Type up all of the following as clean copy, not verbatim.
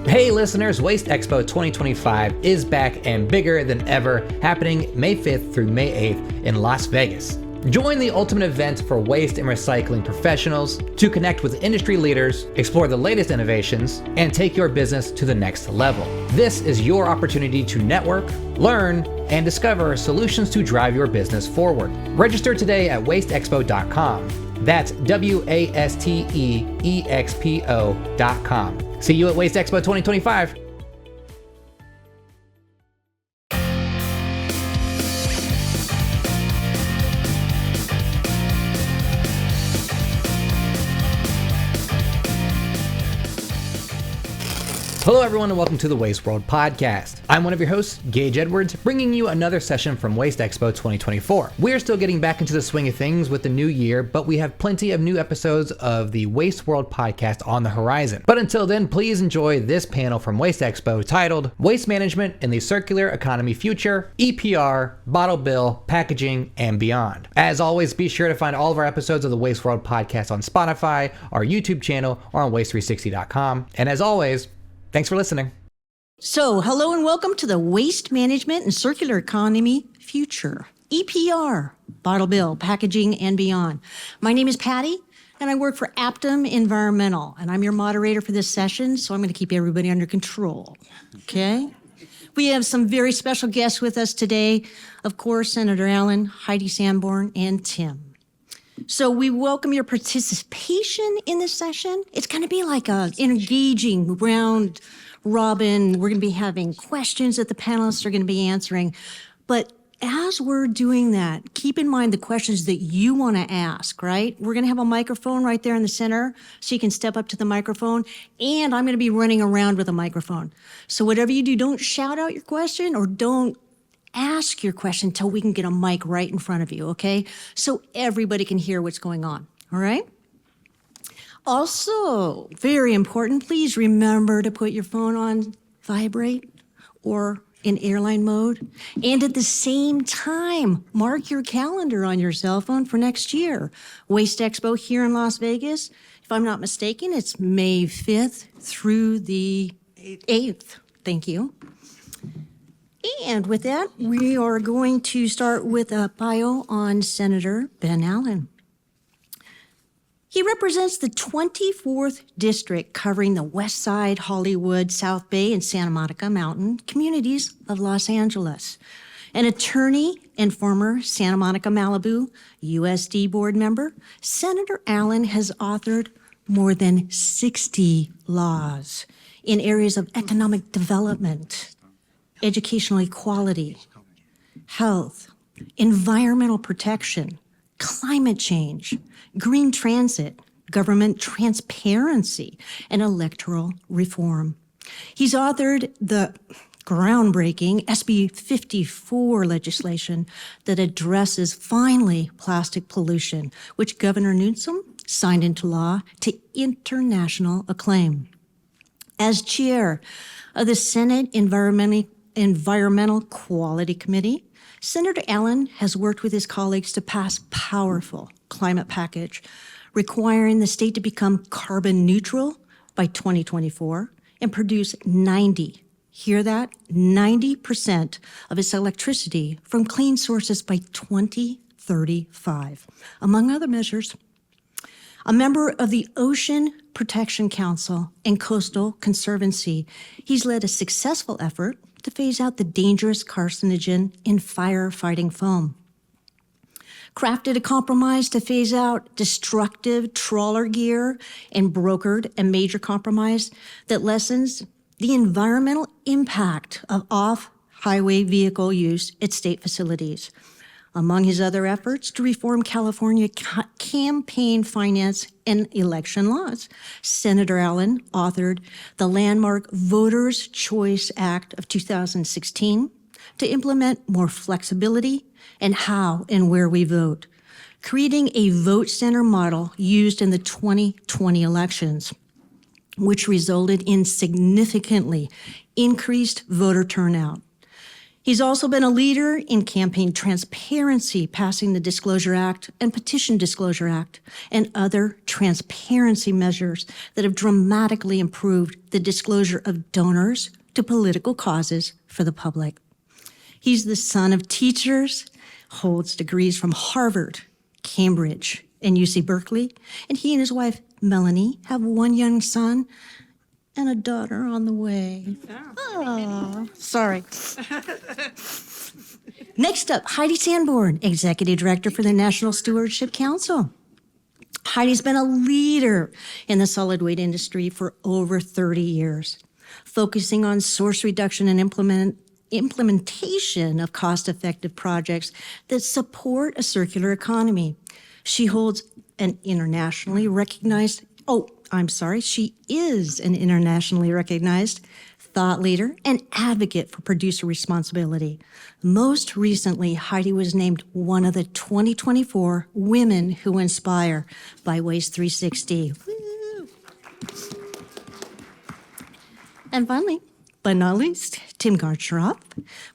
Hey listeners, WasteExpo 2025 is back and bigger than ever, happening May 5th through May 8th in Las Vegas. Join the ultimate event for waste and recycling professionals to connect with industry leaders, explore the latest innovations, and take your business to the next level. This is your opportunity to network, learn, and discover solutions to drive your business forward. Register today at wasteexpo.com. That's WasteExpo.com. See you at WasteExpo 2025. Hello everyone and welcome to the Waste World Podcast. I'm one of your hosts, Gage Edwards, bringing you another session from WasteExpo 2024. We're still getting back into the swing of things with the new year, but we have plenty of new episodes of the Waste World Podcast on the horizon. But until then, please enjoy this panel from WasteExpo titled Waste Management in the Circular Economy Future, EPR, Bottle Bill, Packaging, and Beyond. As always, be sure to find all of our episodes of the Waste World Podcast on Spotify, our YouTube channel, or on waste360.com. And as always, thanks for listening. So, hello and welcome to the Waste Management and Circular Economy Future, EPR, Bottle Bill, Packaging, and Beyond. My name is Patty, and I work for Aptum Environmental, and I'm your moderator for this session, so I'm going to keep everybody under control, okay? We have some very special guests with us today. Of course, Senator Allen, Heidi Sanborn, and Tim. So we welcome your participation in this session. It's going to be like an engaging round robin. We're going to be having questions that the panelists are going to be answering. But as we're doing that, keep in mind the questions that you want to ask, right? We're going to have a microphone right there in the center so you can step up to the microphone. And I'm going to be running around with a microphone. So whatever you do, don't shout out your question or don't ask your question until we can get a mic right in front of you, okay? So everybody can hear what's going on, all right? Also, very important, please remember to put your phone on vibrate or in airline mode. And at the same time, mark your calendar on your cell phone for next year. WasteExpo here in Las Vegas. If I'm not mistaken, it's May 5th through the 8th. Thank you. And with that, we are going to start with a bio on Senator Ben Allen. He represents the 24th district covering the West Side, Hollywood, South Bay, and Santa Monica Mountain communities of Los Angeles. An attorney and former Santa Monica Malibu USD board member, Senator Allen has authored more than 60 laws in areas of economic development, educational equality, health, environmental protection, climate change, green transit, government transparency, and electoral reform. He's authored the groundbreaking SB 54 legislation that addresses finally plastic pollution, which Governor Newsom signed into law to international acclaim. As chair of the Senate Environmental Quality Committee, Senator Allen has worked with his colleagues to pass powerful climate package requiring the state to become carbon neutral by 2024 and produce 90% of its electricity from clean sources by 2035, among other measures. A member of the Ocean Protection Council and Coastal Conservancy, he's led a successful effort to phase out the dangerous carcinogen in firefighting foam. Crafted a compromise to phase out destructive trawler gear and brokered a major compromise that lessens the environmental impact of off-highway vehicle use at state facilities. Among his other efforts to reform California campaign finance and election laws, Senator Allen authored the landmark Voters' Choice Act of 2016 to implement more flexibility in how and where we vote, creating a vote center model used in the 2020 elections, which resulted in significantly increased voter turnout. He's also been a leader in campaign transparency, passing the Disclosure Act and Petition Disclosure Act, and other transparency measures that have dramatically improved the disclosure of donors to political causes for the public. He's the son of teachers, holds degrees from Harvard, Cambridge, and UC Berkeley, and he and his wife, Melanie, have one young son and a daughter on the way. Oh, sorry. Next up, Heidi Sanborn, Executive Director for the National Stewardship Council. Heidi's been a leader in the solid waste industry for over 30 years, focusing on source reduction and implementation of cost-effective projects that support a circular economy. She holds an internationally recognized, she is an internationally recognized thought leader and advocate for producer responsibility. Most recently, Heidi was named one of the 2024 Women Who Inspire by Waste 360. Woo. And finally, but not least, Tim Garcheroff,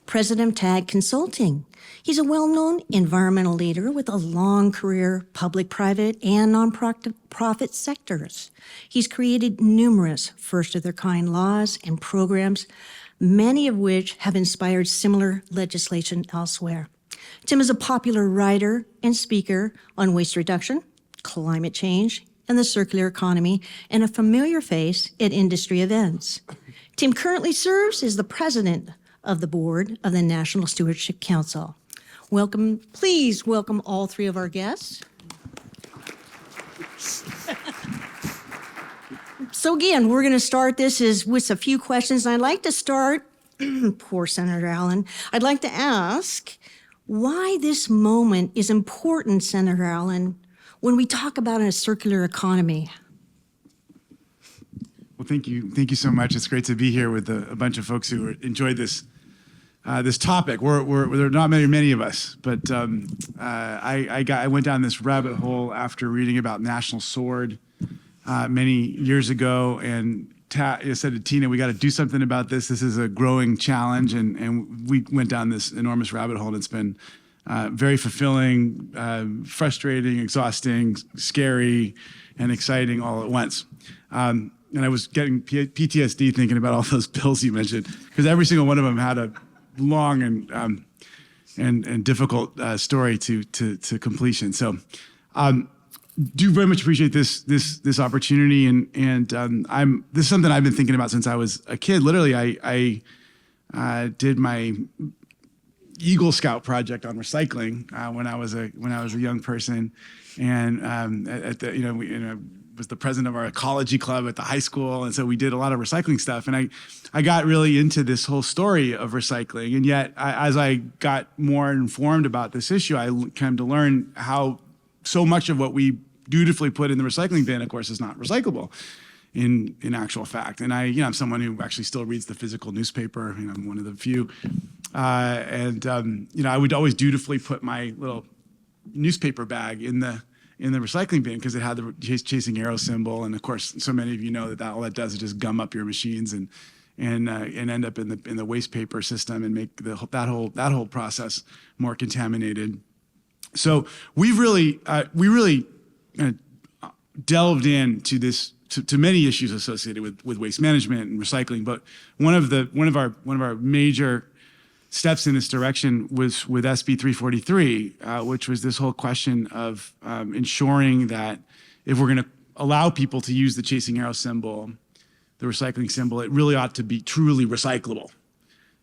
president of TAG Consulting. He's a well-known environmental leader with a long career, public, private, and nonprofit sectors. He's created numerous first-of-their-kind laws and programs, many of which have inspired similar legislation elsewhere. Tim is a popular writer and speaker on waste reduction, climate change, and the circular economy, and a familiar face at industry events. Tim currently serves as the president of the board of the National Stewardship Council. Please welcome all three of our guests. So again, we're going to start this with a few questions. I'd like to start, poor Senator Allen, I'd like to ask why this moment is important, Senator Allen, when we talk about a circular economy. Well, thank you so much. It's great to be here with a bunch of folks who enjoyed this topic. There are not many of us, but I went down this rabbit hole after reading about National Sword many years ago, and I said to Tina, we got to do something about this. This is a growing challenge, and we went down this enormous rabbit hole, and it's been very fulfilling, frustrating, exhausting, scary, and exciting all at once. And I was getting PTSD thinking about all those bills you mentioned, because every single one of them had a long and difficult story to completion. So, do very much appreciate this opportunity, and this is something I've been thinking about since I was a kid. Literally, I did my Eagle Scout project on recycling when I was a young person, and was the president of our ecology club at the high school, and so we did a lot of recycling stuff. And I got really into this whole story of recycling, and yet as I got more informed about this issue, I came to learn how so much of what we dutifully put in the recycling bin, of course, is not recyclable in actual fact. And I'm someone who actually still reads the physical newspaper. I'm one of the few. I would always dutifully put my little newspaper bag in the recycling bin because it had the chasing arrow symbol, and of course, so many of you know that all that does is just gum up your machines and end up in the waste paper system and make that whole process more contaminated. So we really delved into this to many issues associated with waste management and recycling. But one of our major steps in this direction was with SB 343, which was this whole question of ensuring that if we're going to allow people to use the chasing arrow symbol, the recycling symbol, it really ought to be truly recyclable.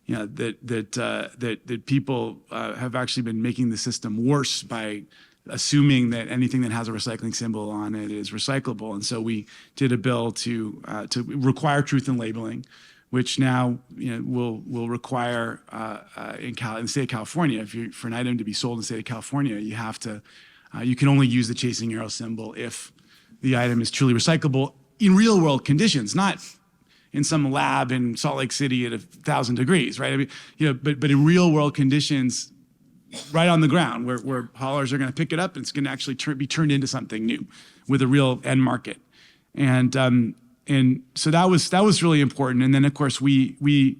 That people have actually been making the system worse by assuming that anything that has a recycling symbol on it is recyclable. And so we did a bill to require truth in labeling, which now will require in the state of California, for an item to be sold in the state of California, you can only use the chasing arrow symbol if the item is truly recyclable in real world conditions, not in some lab in Salt Lake City at 1,000 degrees, right? I mean, but in real world conditions, right on the ground, where haulers are going to pick it up and it's going to actually be turned into something new with a real end market, and so that was really important. And then of course we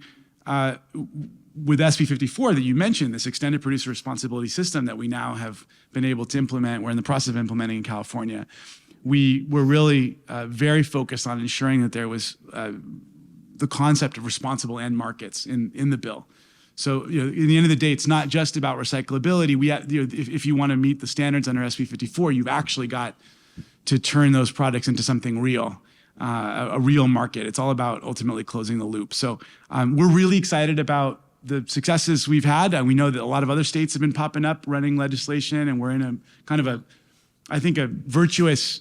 with SB 54 that you mentioned, this extended producer responsibility system that we now have been able to implement, we're in the process of implementing in California, we were really very focused on ensuring that there was the concept of responsible end markets in the bill. So, in the end of the day, it's not just about recyclability. If you want to meet the standards under SB 54, you've actually got to turn those products into something real, a real market. It's all about ultimately closing the loop. So we're really excited about the successes we've had. We know that a lot of other states have been popping up, running legislation, and we're in a kind of a virtuous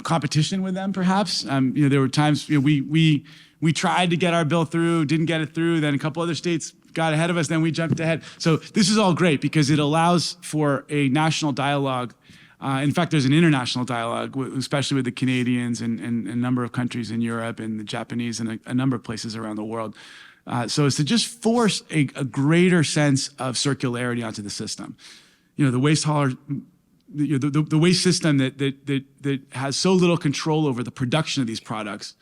competition with them, perhaps. There were times we tried to get our bill through, didn't get it through, then a couple other states got ahead of us, then we jumped ahead. So this is all great because it allows for a national dialogue. In fact, there's an international dialogue, especially with the Canadians and a number of countries in Europe and the Japanese and a number of places around the world. So it's to just force a greater sense of circularity onto the system. The waste hauler, the waste system that has so little control over the production of these products,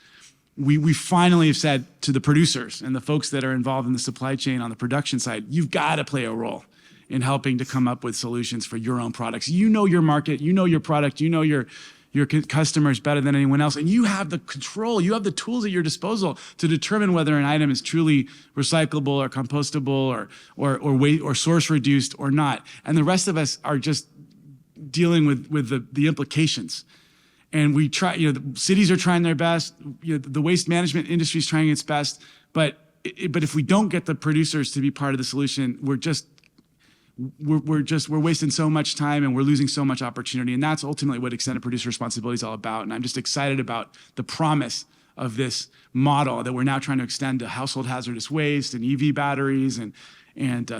we finally have said to the producers and the folks that are involved in the supply chain on the production side, you've got to play a role in helping to come up with solutions for your own products. You know your market, you know your product, you know your customers better than anyone else, and you have the control, you have the tools at your disposal to determine whether an item is truly recyclable or compostable or source reduced or not. And the rest of us are just dealing with the implications. And we try, the cities are trying their best, the waste management industry is trying its best, but if we don't get the producers to be part of the solution, we're wasting so much time and we're losing so much opportunity. And that's ultimately what extended producer responsibility is all about. And I'm just excited about the promise of this model that we're now trying to extend to household hazardous waste and EV batteries and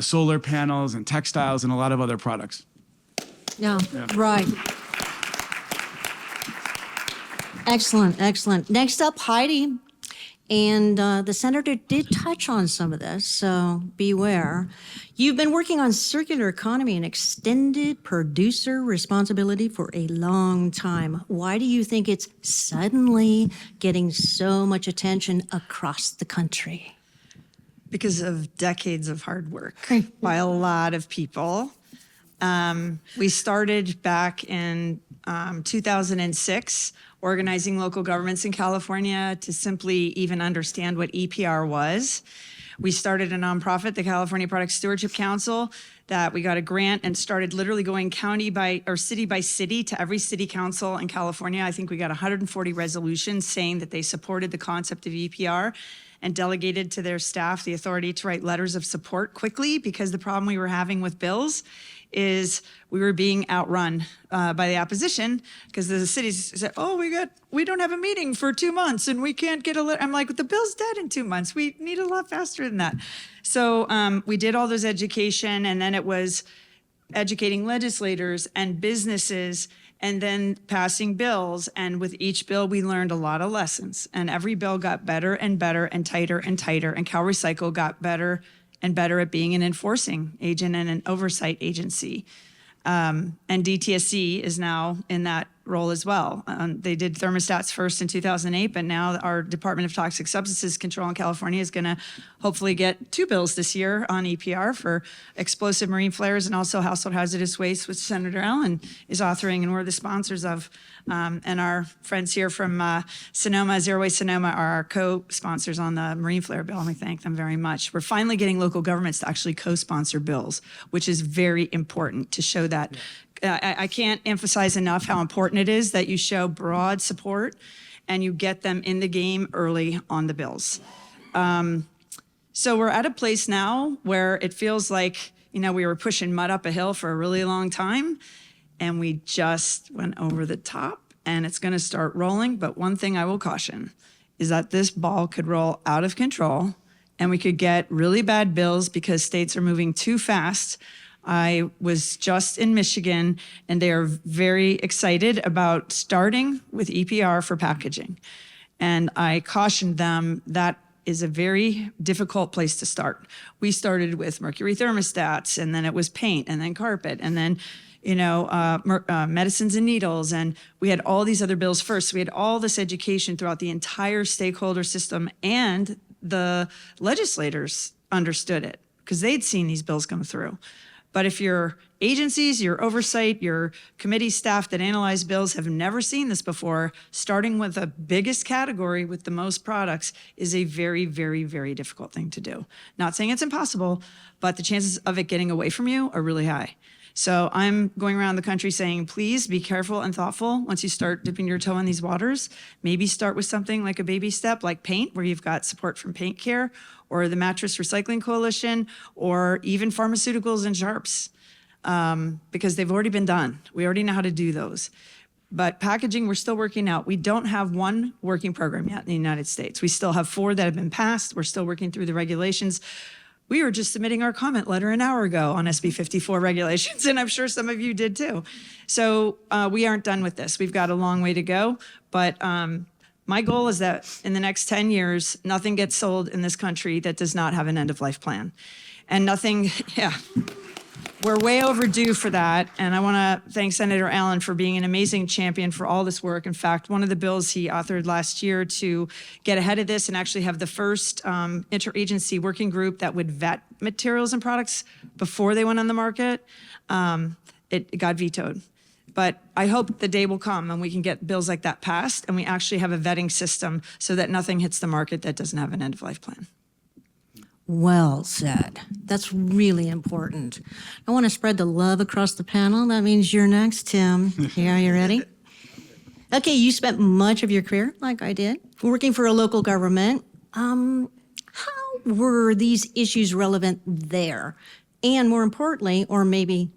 solar panels and textiles and a lot of other products. Yeah. Right. Excellent. Next up, Heidi. And the senator did touch on some of this, so beware. You've been working on circular economy and extended producer responsibility for a long time. Why do you think it's suddenly getting so much attention across the country? Because of decades of hard work by a lot of people. We started back in 2006, organizing local governments in California to simply even understand what EPR was. We started a nonprofit, the California Product Stewardship Council, that we got a grant and started literally going city by city to every city council in California. I think we got 140 resolutions saying that they supported the concept of EPR and delegated to their staff the authority to write letters of support quickly, because the problem we were having with bills is we were being outrun by the opposition, because the cities said, we don't have a meeting for 2 months and we can't get a letter. I'm like, the bill's dead in 2 months. We need a lot faster than that. So we did all those education, and then it was educating legislators and businesses, and then passing bills. And with each bill, we learned a lot of lessons, and every bill got better and better and tighter and tighter. And CalRecycle got better and better at being an enforcing agent and an oversight agency. And DTSC is now in that role as well. They did thermostats first in 2008, but now our Department of Toxic Substances Control in California is going to hopefully get 2 bills this year on EPR for explosive marine flares and also household hazardous waste, which Senator Allen is authoring, and we're the sponsors of. And our friends here from Sonoma, Zero Waste Sonoma, are our co-sponsors on the marine flare bill, and we thank them very much. We're finally getting local governments to actually co-sponsor bills, which is very important to show that. I can't emphasize enough how important it is that you show broad support and you get them in the game early on the bills. So we're at a place now where it feels like, we were pushing mud up a hill for a really long time, and we just went over the top, and it's going to start rolling. But one thing I will caution is that this ball could roll out of control, and we could get really bad bills because states are moving too fast. I was just in Michigan, and they are very excited about starting with EPR for packaging. And I cautioned them that is a very difficult place to start. We started with mercury thermostats, and then it was paint, and then carpet, and then medicines and needles, and we had all these other bills first. So we had all this education throughout the entire stakeholder system, and the legislators understood it because they'd seen these bills come through. But if your agencies, your oversight, your committee staff that analyze bills have never seen this before, starting with the biggest category with the most products is a very, very, very difficult thing to do. Not saying it's impossible, but the chances of it getting away from you are really high. So I'm going around the country saying, please be careful and thoughtful once you start dipping your toe in these waters. Maybe start with something like a baby step, like paint, where you've got support from Paint Care or the Mattress Recycling Coalition, or even pharmaceuticals and sharps, because they've already been done. We already know how to do those. But packaging, we're still working out. We don't have one working program yet in the United States. We still have 4 that have been passed. We're still working through the regulations. We were just submitting our comment letter an hour ago on SB 54 regulations, and I'm sure some of you did too. So we aren't done with this. We've got a long way to go, but my goal is that in the next 10 years, nothing gets sold in this country that does not have an end-of-life plan. And nothing, yeah, we're way overdue for that. And I want to thank Senator Allen for being an amazing champion for all this work. In fact, one of the bills he authored last year to get ahead of this and actually have the first interagency working group that would vet materials and products before they went on the market, it got vetoed. But I hope the day will come and we can get bills like that passed and we actually have a vetting system so that nothing hits the market that doesn't have an end-of-life plan. Well said. That's really important. I want to spread the love across the panel. That means you're next, Tim. Yeah, you ready? Okay, you spent much of your career, like I did, working for a local government. How were these issues relevant there? And more importantly, or maybe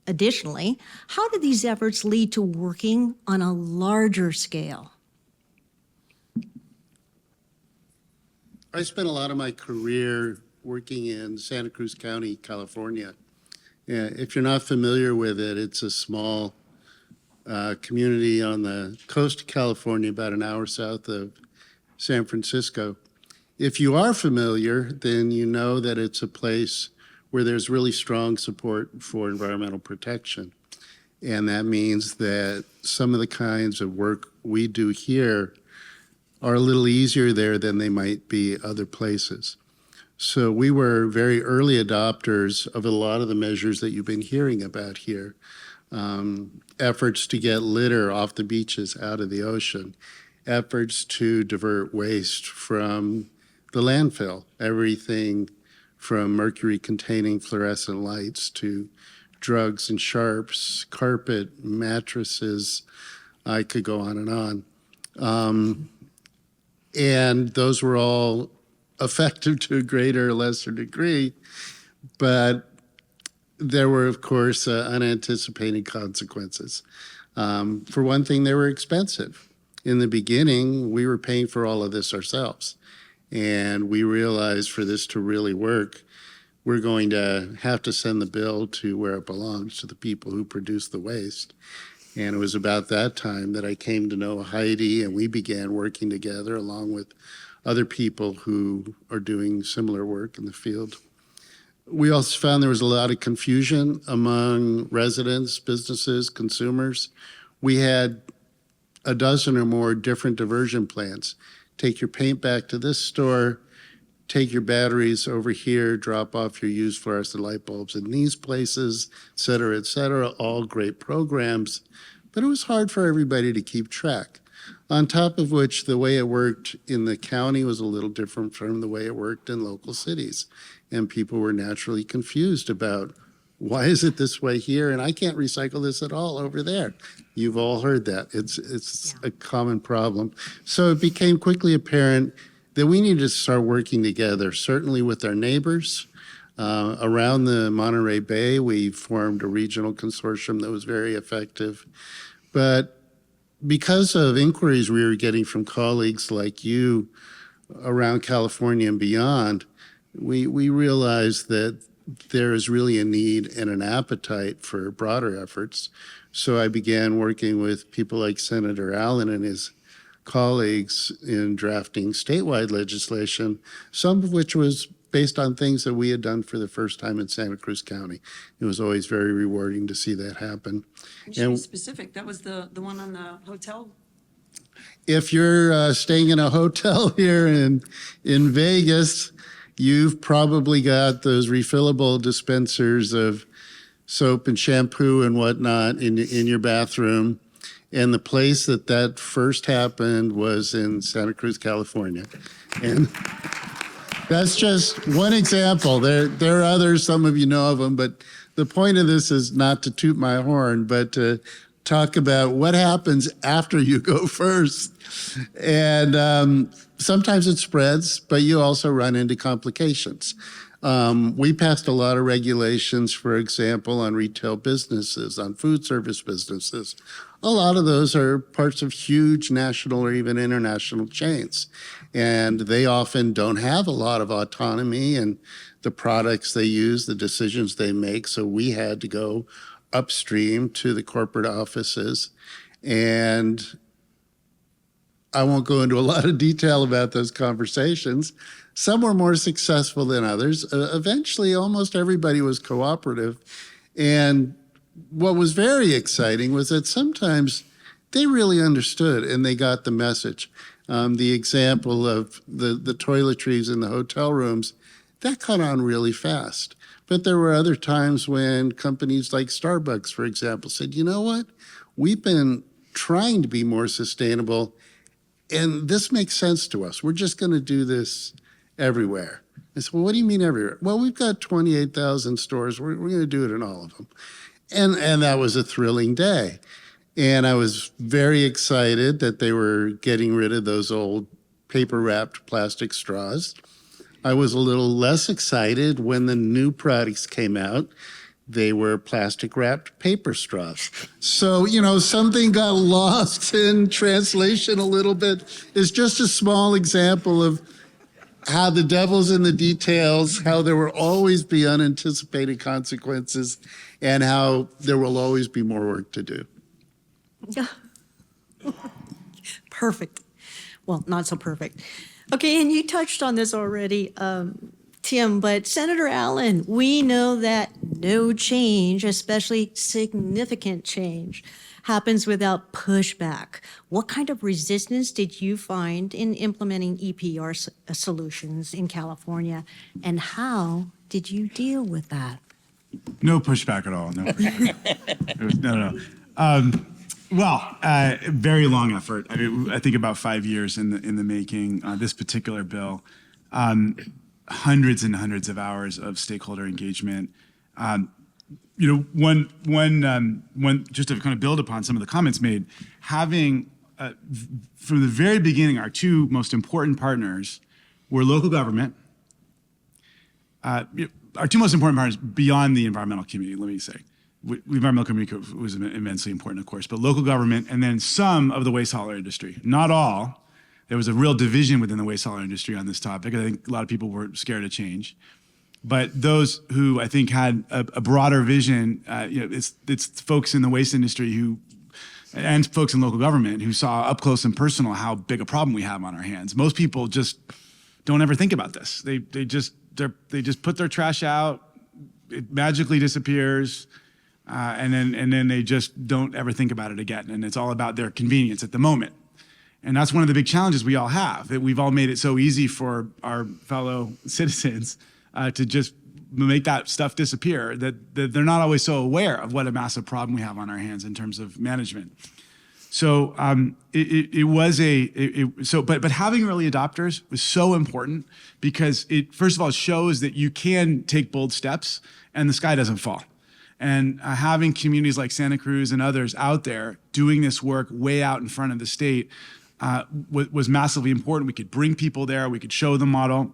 additionally, how did these efforts lead to working on a larger scale? I spent a lot of my career working in Santa Cruz County, California. If you're not familiar with it, it's a small community on the coast of California, about an hour south of San Francisco. If you are familiar, then you know that it's a place where there's really strong support for environmental protection. And that means that some of the kinds of work we do here are a little easier there than they might be other places. So we were very early adopters of a lot of the measures that you've been hearing about here. Efforts to get litter off the beaches, out of the ocean. Efforts to divert waste from the landfill. Everything from mercury-containing fluorescent lights to drugs and sharps, carpet, mattresses. I could go on and on. And those were all effective to a greater or lesser degree, but there were, of course, unanticipated consequences. For one thing, they were expensive. In the beginning, we were paying for all of this ourselves, and we realized for this to really work, we're going to have to send the bill to where it belongs, to the people who produce the waste. And it was about that time that I came to know Heidi, and we began working together along with other people who are doing similar work in the field. We also found there was a lot of confusion among residents, businesses, consumers. We had a dozen or more different diversion plans. Take your paint back to this store, take your batteries over here, drop off your used fluorescent light bulbs in these places, et cetera, all great programs. But it was hard for everybody to keep track. On top of which, the way it worked in the county was a little different from the way it worked in local cities. And people were naturally confused about, why is it this way here? And I can't recycle this at all over there. You've all heard that. It's a common problem. So it became quickly apparent that we needed to start working together, certainly with our neighbors. Around the Monterey Bay, we formed a regional consortium that was very effective. But because of inquiries we were getting from colleagues like you around California and beyond, we realized that there is really a need and an appetite for broader efforts. So I began working with people like Senator Allen and his colleagues in drafting statewide legislation, some of which was based on things that we had done for the first time in Santa Cruz County. It was always very rewarding to see that happen. You should be specific. That was the one on the hotel. If you're staying in a hotel here in Vegas, you've probably got those refillable dispensers of soap and shampoo and whatnot in your bathroom. And the place that first happened was in Santa Cruz, California. And that's just one example. There are others, some of you know of them, but the point of this is not to toot my horn, but to talk about what happens after you go first. And sometimes it spreads, but you also run into complications. We passed a lot of regulations, for example, on retail businesses, on food service businesses. A lot of those are parts of huge national or even international chains. And they often don't have a lot of autonomy in the products they use, the decisions they make. So we had to go upstream to the corporate offices. And I won't go into a lot of detail about those conversations. Some were more successful than others. Eventually, almost everybody was cooperative. And what was very exciting was that sometimes they really understood and they got the message. The example of the toiletries in the hotel rooms, that caught on really fast. But there were other times when companies like Starbucks, for example, said, you know what? We've been trying to be more sustainable, and this makes sense to us. We're just going to do this everywhere. I said, well, what do you mean everywhere? Well, we've got 28,000 stores. We're going to do it in all of them. And that was a thrilling day. And I was very excited that they were getting rid of those old paper-wrapped plastic straws. I was a little less excited when the new products came out. They were plastic-wrapped paper straws. So, something got lost in translation a little bit. It's just a small example of how the devil's in the details, how there will always be unanticipated consequences, and how there will always be more work to do. Perfect. Well, not so perfect. Okay, and you touched on this already, Tim, but Senator Allen, we know that no change, especially significant change, happens without pushback. What kind of resistance did you find in implementing EPR solutions in California, and how did you deal with that? No pushback at all. No pushback. No. Very long effort. I think about 5 years in the making. This particular bill, hundreds and hundreds of hours of stakeholder engagement. One just to kind of build upon some of the comments made, having from the very beginning, our two most important partners were local government. Our two most important partners beyond the environmental community, let me say. The environmental community was immensely important, of course, but local government and then some of the waste hauler industry. Not all. There was a real division within the waste hauler industry on this topic. I think a lot of people were scared of change. But those who I think had a broader vision, it's folks in the waste industry and folks in local government who saw up close and personal how big a problem we have on our hands. Most people just don't ever think about this. They just put their trash out, it magically disappears, and then they just don't ever think about it again. And it's all about their convenience at the moment. And that's one of the big challenges we all have, that we've all made it so easy for our fellow citizens to just make that stuff disappear, that they're not always so aware of what a massive problem we have on our hands in terms of management. So but having early adopters was so important because it, first of all, shows that you can take bold steps and the sky doesn't fall. And having communities like Santa Cruz and others out there doing this work way out in front of the state was massively important. We could bring people there, we could show the model.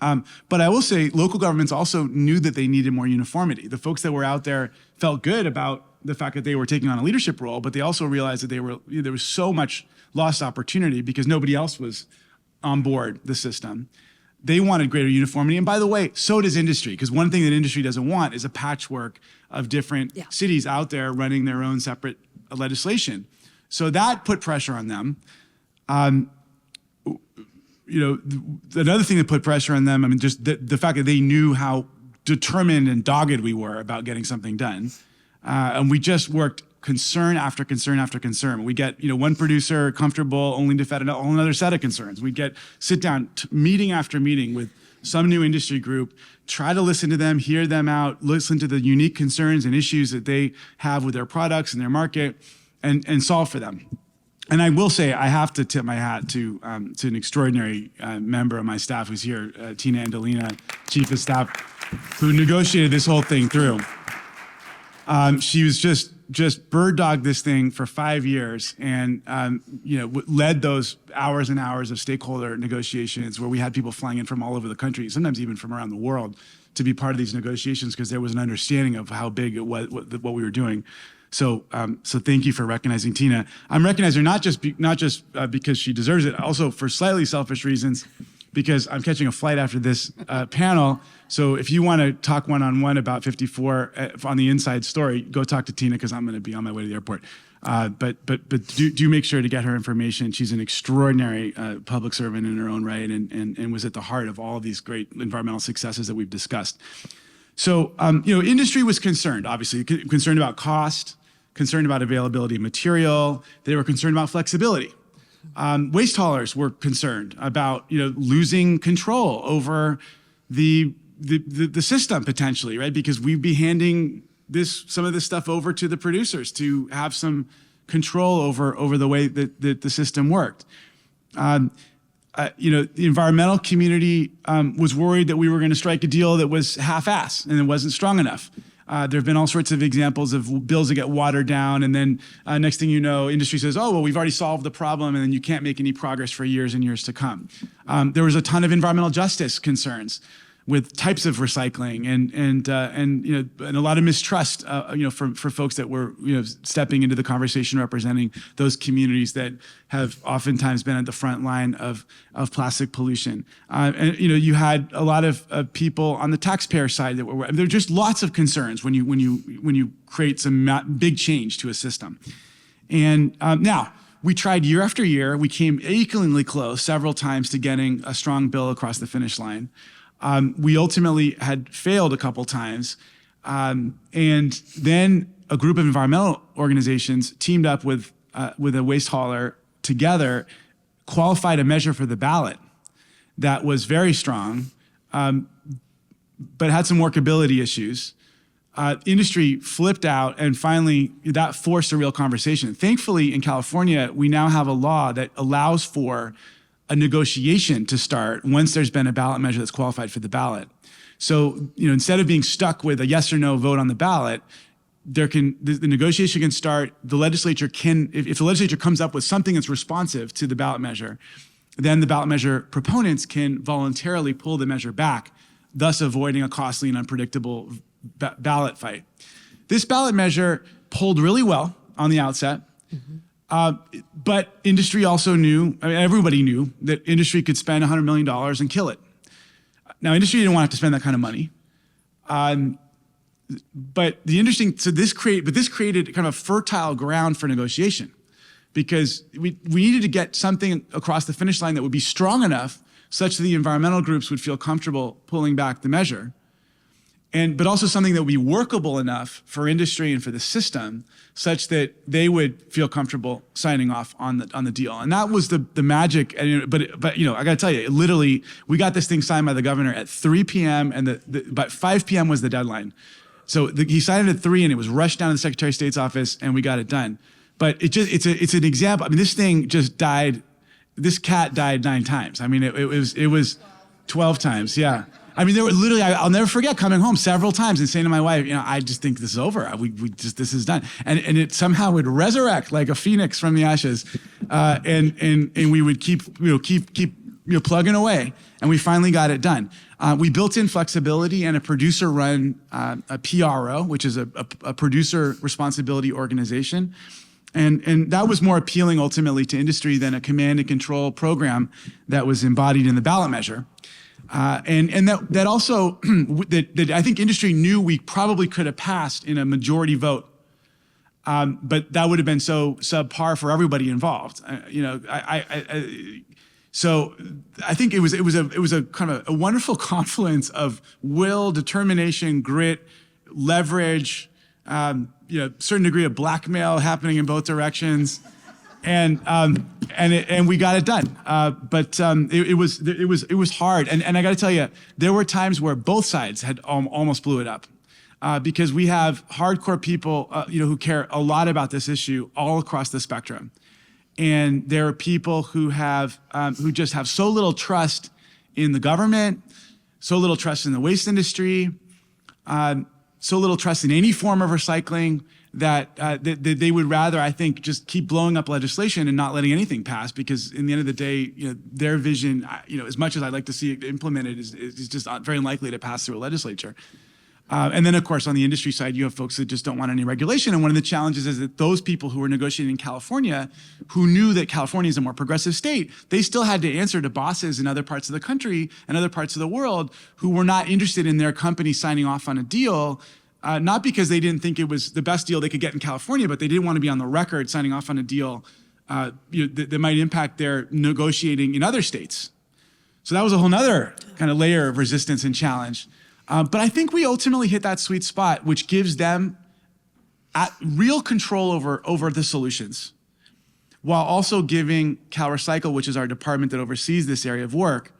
But I will say local governments also knew that they needed more uniformity. The folks that were out there felt good about the fact that they were taking on a leadership role, but they also realized that there was so much lost opportunity because nobody else was on board the system. They wanted greater uniformity. And by the way, so does industry, because one thing that industry doesn't want is a patchwork of different cities out there running their own separate legislation. So that put pressure on them. Another thing that put pressure on them, just the fact that they knew how determined and dogged we were about getting something done. And we just worked concern after concern after concern. We get, one producer comfortable only to fed another set of concerns. We get sit down meeting after meeting with some new industry group, try to listen to them, hear them out, listen to the unique concerns and issues that they have with their products and their market, and solve for them. And I will say, I have to tip my hat to an extraordinary member of my staff who's here, Tina Andolina, Chief of Staff, who negotiated this whole thing through. She was just bird dogged this thing for 5 years, and led those hours and hours of stakeholder negotiations where we had people flying in from all over the country, sometimes even from around the world, to be part of these negotiations because there was an understanding of how big it was, what we were doing. So thank you for recognizing Tina. I'm recognizing her not just because she deserves it, also for slightly selfish reasons, because I'm catching a flight after this panel. So if you want to talk one-on-one about 54 on the inside story, go talk to Tina because I'm going to be on my way to the airport. But do make sure to get her information. She's an extraordinary public servant in her own right, and was at the heart of all of these great environmental successes that we've discussed. So industry was concerned, obviously, concerned about cost, concerned about availability of material. They were concerned about flexibility. Waste haulers were concerned about losing control over the system potentially, right? Because we'd be handing some of this stuff over to the producers to have some control over the way that the system worked. The environmental community was worried that we were going to strike a deal that was half-assed and it wasn't strong enough. There have been all sorts of examples of bills that get watered down, and then next thing you know, industry says, oh, well, we've already solved the problem, and then you can't make any progress for years and years to come. There was a ton of environmental justice concerns with types of recycling and a lot of mistrust, for folks that were stepping into the conversation representing those communities that have oftentimes been at the front line of plastic pollution. You had a lot of people on the taxpayer side that were. There are just lots of concerns when you create some big change to a system. And now we tried year after year. We came achingly close several times to getting a strong bill across the finish line. We ultimately had failed a couple times. And then a group of environmental organizations teamed up with a waste hauler together, qualified a measure for the ballot that was very strong, but had some workability issues. Industry flipped out, and finally that forced a real conversation. Thankfully, in California, we now have a law that allows for a negotiation to start once there's been a ballot measure that's qualified for the ballot. So, instead of being stuck with a yes or no vote on the ballot, the negotiation can start. The legislature can, if the legislature comes up with something that's responsive to the ballot measure, then the ballot measure proponents can voluntarily pull the measure back, thus avoiding a costly and unpredictable ballot fight. This ballot measure polled really well on the outset. Mm-hmm. But industry also knew, everybody knew that industry could spend $100 million and kill it. Now, industry didn't want to have to spend that kind of money. But this created kind of a fertile ground for negotiation, because we needed to get something across the finish line that would be strong enough such that the environmental groups would feel comfortable pulling back the measure, but also something that would be workable enough for industry and for the system such that they would feel comfortable signing off on the deal. And that was the magic. But I got to tell you, literally, we got this thing signed by the governor at 3 p.m. and but 5 p.m. was the deadline. So he signed it at 3, and it was rushed down to the Secretary of State's office, and we got it done. But it's an example. This thing just died. This cat died 9 times. It was 12 times. Yeah. There were literally, I'll never forget coming home several times and saying to my wife, I just think this is over. This is done. And it somehow would resurrect like a phoenix from the ashes. And we would keep plugging away. And we finally got it done. We built in flexibility and a producer run, a PRO, which is a producer responsibility organization. And that was more appealing ultimately to industry than a command and control program that was embodied in the ballot measure. And that also, that I think industry knew we probably could have passed in a majority vote, but that would have been so subpar for everybody involved. So I think it was a kind of a wonderful confluence of will, determination, grit, leverage, certain degree of blackmail happening in both directions. and we got it done. But it was hard, and I got to tell you, there were times where both sides had almost blew it up, because we have hardcore people, who care a lot about this issue all across the spectrum, and there are people who just have so little trust in the government, so little trust in the waste industry, so little trust in any form of recycling, that they would rather, I think, just keep blowing up legislation and not letting anything pass, because in the end of the day, their vision, as much as I'd like to see it implemented, is just very unlikely to pass through a legislature. And then, of course, on the industry side, you have folks that just don't want any regulation. And one of the challenges is that those people who were negotiating in California, who knew that California is a more progressive state, they still had to answer to bosses in other parts of the country and other parts of the world who were not interested in their company signing off on a deal, not because they didn't think it was the best deal they could get in California, but they didn't want to be on the record signing off on a deal that might impact their negotiating in other states. So that was a whole nother kind of layer of resistance and challenge. But I think we ultimately hit that sweet spot, which gives them real control over the solutions, while also giving CalRecycle, which is our department that oversees this area of work,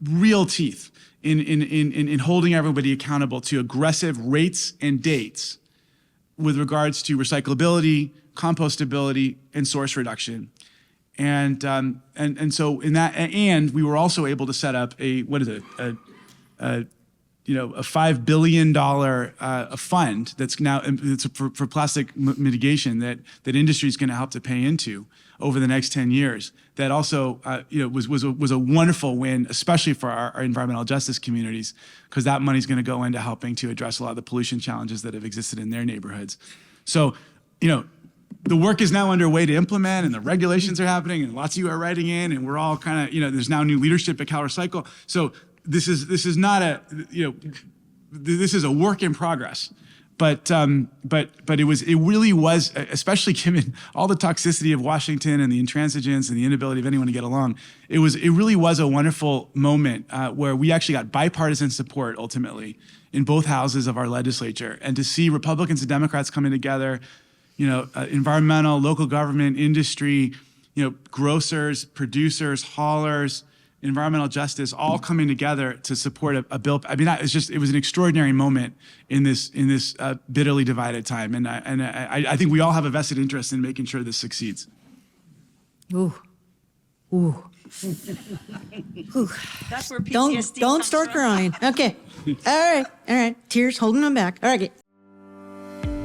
real teeth in holding everybody accountable to aggressive rates and dates with regards to recyclability, compostability, and source reduction. And so in that, and we were also able to set up a $5 billion a fund that's now it's for plastic mitigation that industry is going to help to pay into over the next 10 years. That also was a wonderful win, especially for our environmental justice communities, because that money is going to go into helping to address a lot of the pollution challenges that have existed in their neighborhoods. So, the work is now underway to implement, and the regulations are happening, and lots of you are writing in, and we're all kind of, there's now new leadership at CalRecycle. So this is not this is a work in progress, but it really was, especially given all the toxicity of Washington and the intransigence and the inability of anyone to get along. It really was a wonderful moment where we actually got bipartisan support ultimately in both houses of our legislature, and to see Republicans and Democrats coming together, environmental, local government, industry, grocers, producers, haulers, environmental justice, all coming together to support a bill. I mean, it was an extraordinary moment in this bitterly divided time, and I think we all have a vested interest in making sure this succeeds. Ooh. That's where PTSD Don't start crying. Okay. All right. Tears holding them back. All right.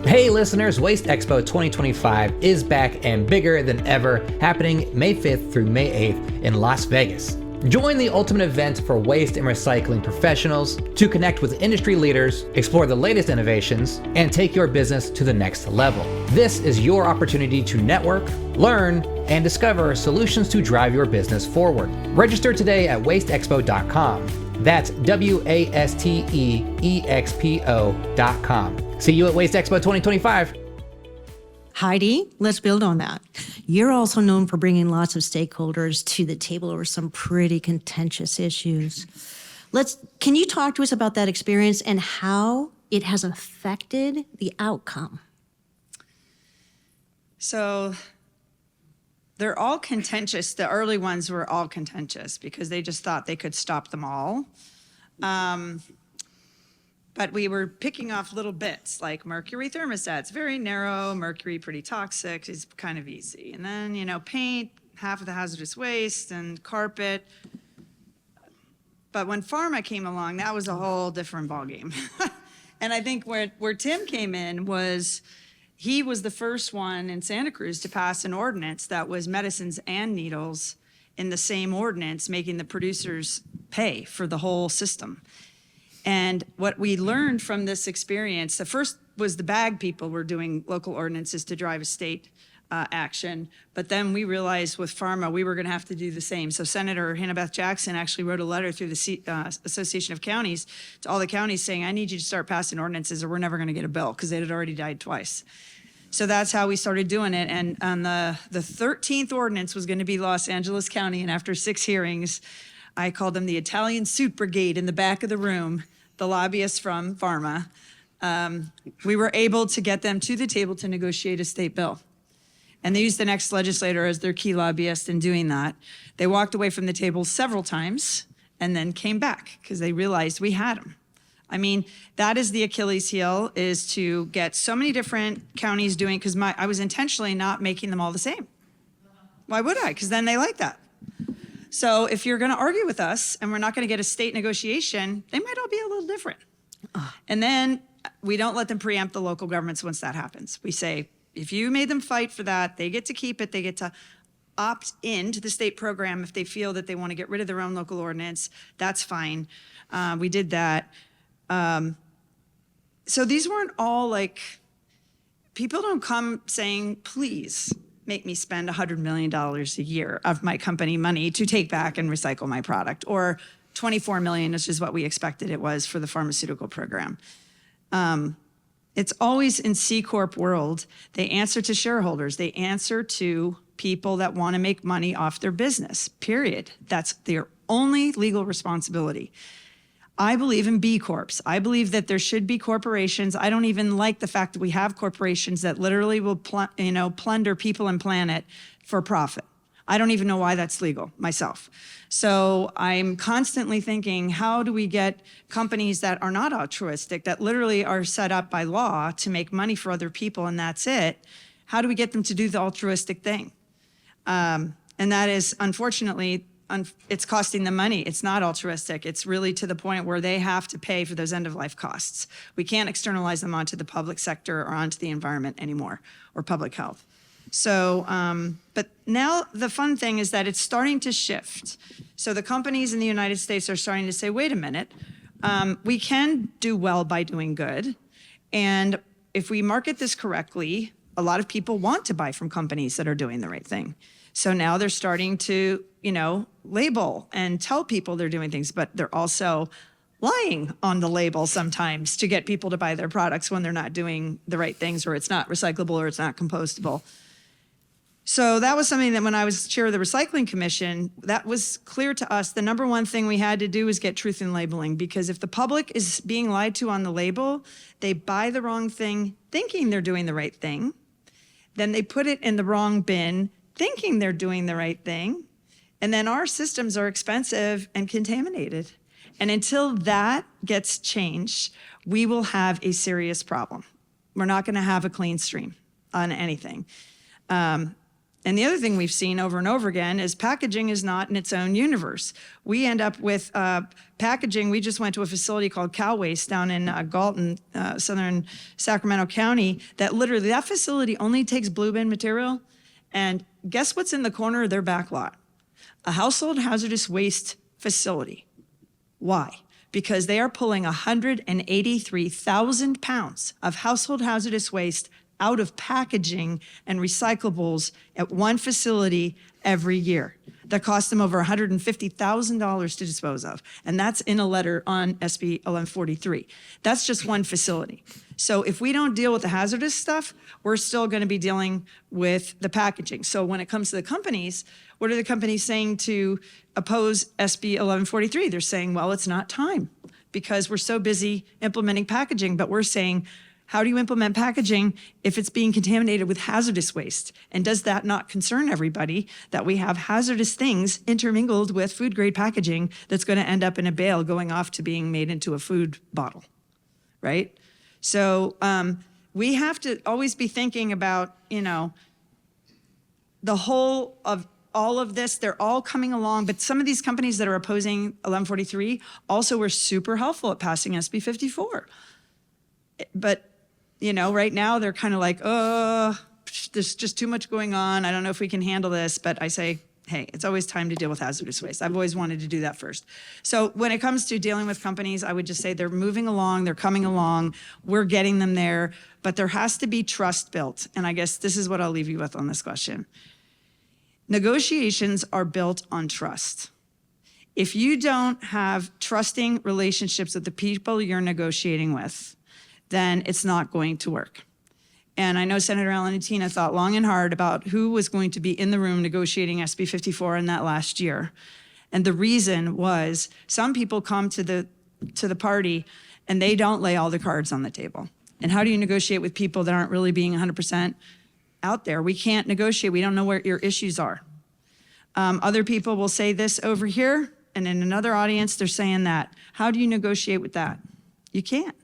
Hey listeners, WasteExpo 2025 is back and bigger than ever, happening May 5th through May 8th in Las Vegas. Join the ultimate event for waste and recycling professionals to connect with industry leaders, explore the latest innovations, and take your business to the next level. This is your opportunity to network, learn, and discover solutions to drive your business forward. Register today at wasteexpo.com. That's WasteExpo.com. See you at WasteExpo 2025. Heidi, let's build on that. You're also known for bringing lots of stakeholders to the table over some pretty contentious issues. Can you talk to us about that experience and how it has affected the outcome? So they're all contentious. The early ones were all contentious because they just thought they could stop them all. But we were picking off little bits like mercury thermostats, very narrow, mercury pretty toxic, is kind of easy. And then, paint, half of the hazardous waste, and carpet. But when pharma came along, that was a whole different ballgame. And I think where Tim came in was, he was the first one in Santa Cruz to pass an ordinance that was medicines and needles in the same ordinance, making the producers pay for the whole system. And what we learned from this experience, the first was the bag people were doing local ordinances to drive a state action. But then we realized with pharma, we were going to have to do the same. So Senator Hannah Beth Jackson actually wrote a letter through the Association of Counties to all the counties saying, I need you to start passing ordinances or we're never going to get a bill, because it had already died twice. So that's how we started doing it. And on the 13th ordinance was going to be Los Angeles County. And after 6 hearings, I called them the Italian suit brigade in the back of the room, the lobbyists from pharma. We were able to get them to the table to negotiate a state bill. And they used the next legislator as their key lobbyist in doing that. They walked away from the table several times and then came back because they realized we had them. I mean, that is the Achilles heel, is to get so many different counties doing, because I was intentionally not making them all the same. Why would I? Because then they like that. So if you're going to argue with us and we're not going to get a state negotiation, they might all be a little different. And then we don't let them preempt the local governments once that happens. We say, if you made them fight for that, they get to keep it. They get to opt into the state program if they feel that they want to get rid of their own local ordinance. That's fine. We did that. So these weren't all like, people don't come saying, please make me spend $100 million a year of my company money to take back and recycle my product, or 24 million, which is what we expected it was for the pharmaceutical program. It's always in C Corp world, they answer to shareholders. They answer to people that want to make money off their business, period. That's their only legal responsibility. I believe in B Corps. I believe that there should be corporations. I don't even like the fact that we have corporations that literally will plunder people and planet for profit. I don't even know why that's legal myself. So I'm constantly thinking, how do we get companies that are not altruistic, that literally are set up by law to make money for other people and that's it? How do we get them to do the altruistic thing? And that is, unfortunately, it's costing them money. It's not altruistic. It's really to the point where they have to pay for those end-of-life costs. We can't externalize them onto the public sector or onto the environment anymore, or public health. So, but now the fun thing is that it's starting to shift. So the companies in the United States are starting to say, wait a minute, we can do well by doing good. And if we market this correctly, a lot of people want to buy from companies that are doing the right thing. So now they're starting to, label and tell people they're doing things, but they're also lying on the label sometimes to get people to buy their products when they're not doing the right things, or it's not recyclable, or it's not compostable. So that was something that when I was chair of the Recycling Commission, that was clear to us. The number one thing we had to do was get truth in labeling, because if the public is being lied to on the label, they buy the wrong thing thinking they're doing the right thing. Then they put it in the wrong bin thinking they're doing the right thing. And then our systems are expensive and contaminated. And until that gets changed, we will have a serious problem. We're not going to have a clean stream on anything. And the other thing we've seen over and over again is packaging is not in its own universe. We end up with packaging. We just went to a facility called Cal Waste down in Galton, southern Sacramento County, that literally, that facility only takes blue bin material. And guess what's in the corner of their back lot? A household hazardous waste facility. Why? Because they are pulling 183,000 pounds of household hazardous waste out of packaging and recyclables at one facility every year. That costs them over $150,000 to dispose of. And that's in a letter on SB 1143. That's just one facility. So if we don't deal with the hazardous stuff, we're still going to be dealing with the packaging. So when it comes to the companies, what are the companies saying to oppose SB 1143? They're saying, well, it's not time because we're so busy implementing packaging. But we're saying, how do you implement packaging if it's being contaminated with hazardous waste? And does that not concern everybody that we have hazardous things intermingled with food grade packaging that's going to end up in a bale going off to being made into a food bottle, right? So we have to always be thinking about, the whole of all of this. They're all coming along, but some of these companies that are opposing 1143 also were super helpful at passing SB 54. But right now they're kind of like, there's just too much going on. I don't know if we can handle this. But I say, hey, it's always time to deal with hazardous waste. I've always wanted to do that first. So when it comes to dealing with companies, I would just say they're moving along, they're coming along, we're getting them there, but there has to be trust built. And I guess this is what I'll leave you with on this question. Negotiations are built on trust. If you don't have trusting relationships with the people you're negotiating with, then it's not going to work. And I know Senator Alantina thought long and hard about who was going to be in the room negotiating SB 54 in that last year. And the reason was some people come to the party and they don't lay all the cards on the table. And how do you negotiate with people that aren't really being 100% out there. We can't negotiate. We don't know what your issues are. Other people will say this over here, and in another audience, they're saying that. How do you negotiate with that? You can't.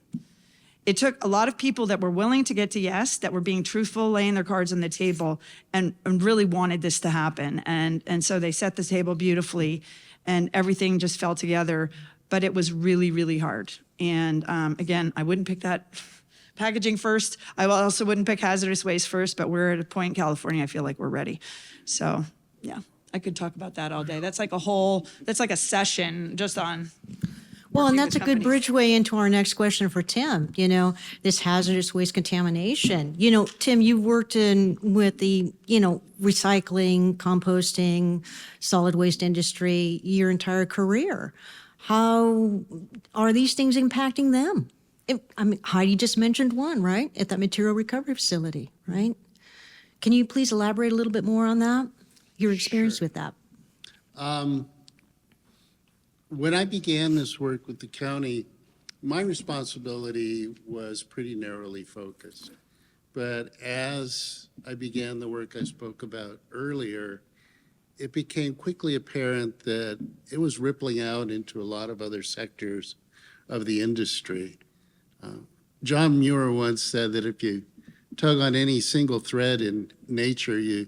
It took a lot of people that were willing to get to yes, that were being truthful, laying their cards on the table, and really wanted this to happen. And so they set the table beautifully, and everything just fell together. But it was really, really hard. And again, I wouldn't pick that packaging first. I also wouldn't pick hazardous waste first, but we're at a point in California, I feel like we're ready. So yeah, I could talk about that all day. That's like a session just on. Well, and working that's a with good companies. bridgeway into our next question for Tim, this hazardous waste contamination. Tim, you worked with the, recycling, composting, solid waste industry your entire career. How are these things impacting them? Heidi just mentioned one, right? At that material recovery facility, right? Can you please elaborate a little bit more on that? Your experience with that? When I began this work with the county, my responsibility was pretty narrowly focused. But as I began the work I spoke about earlier, it became quickly apparent that it was rippling out into a lot of other sectors of the industry. John Muir once said that if you tug on any single thread in nature, you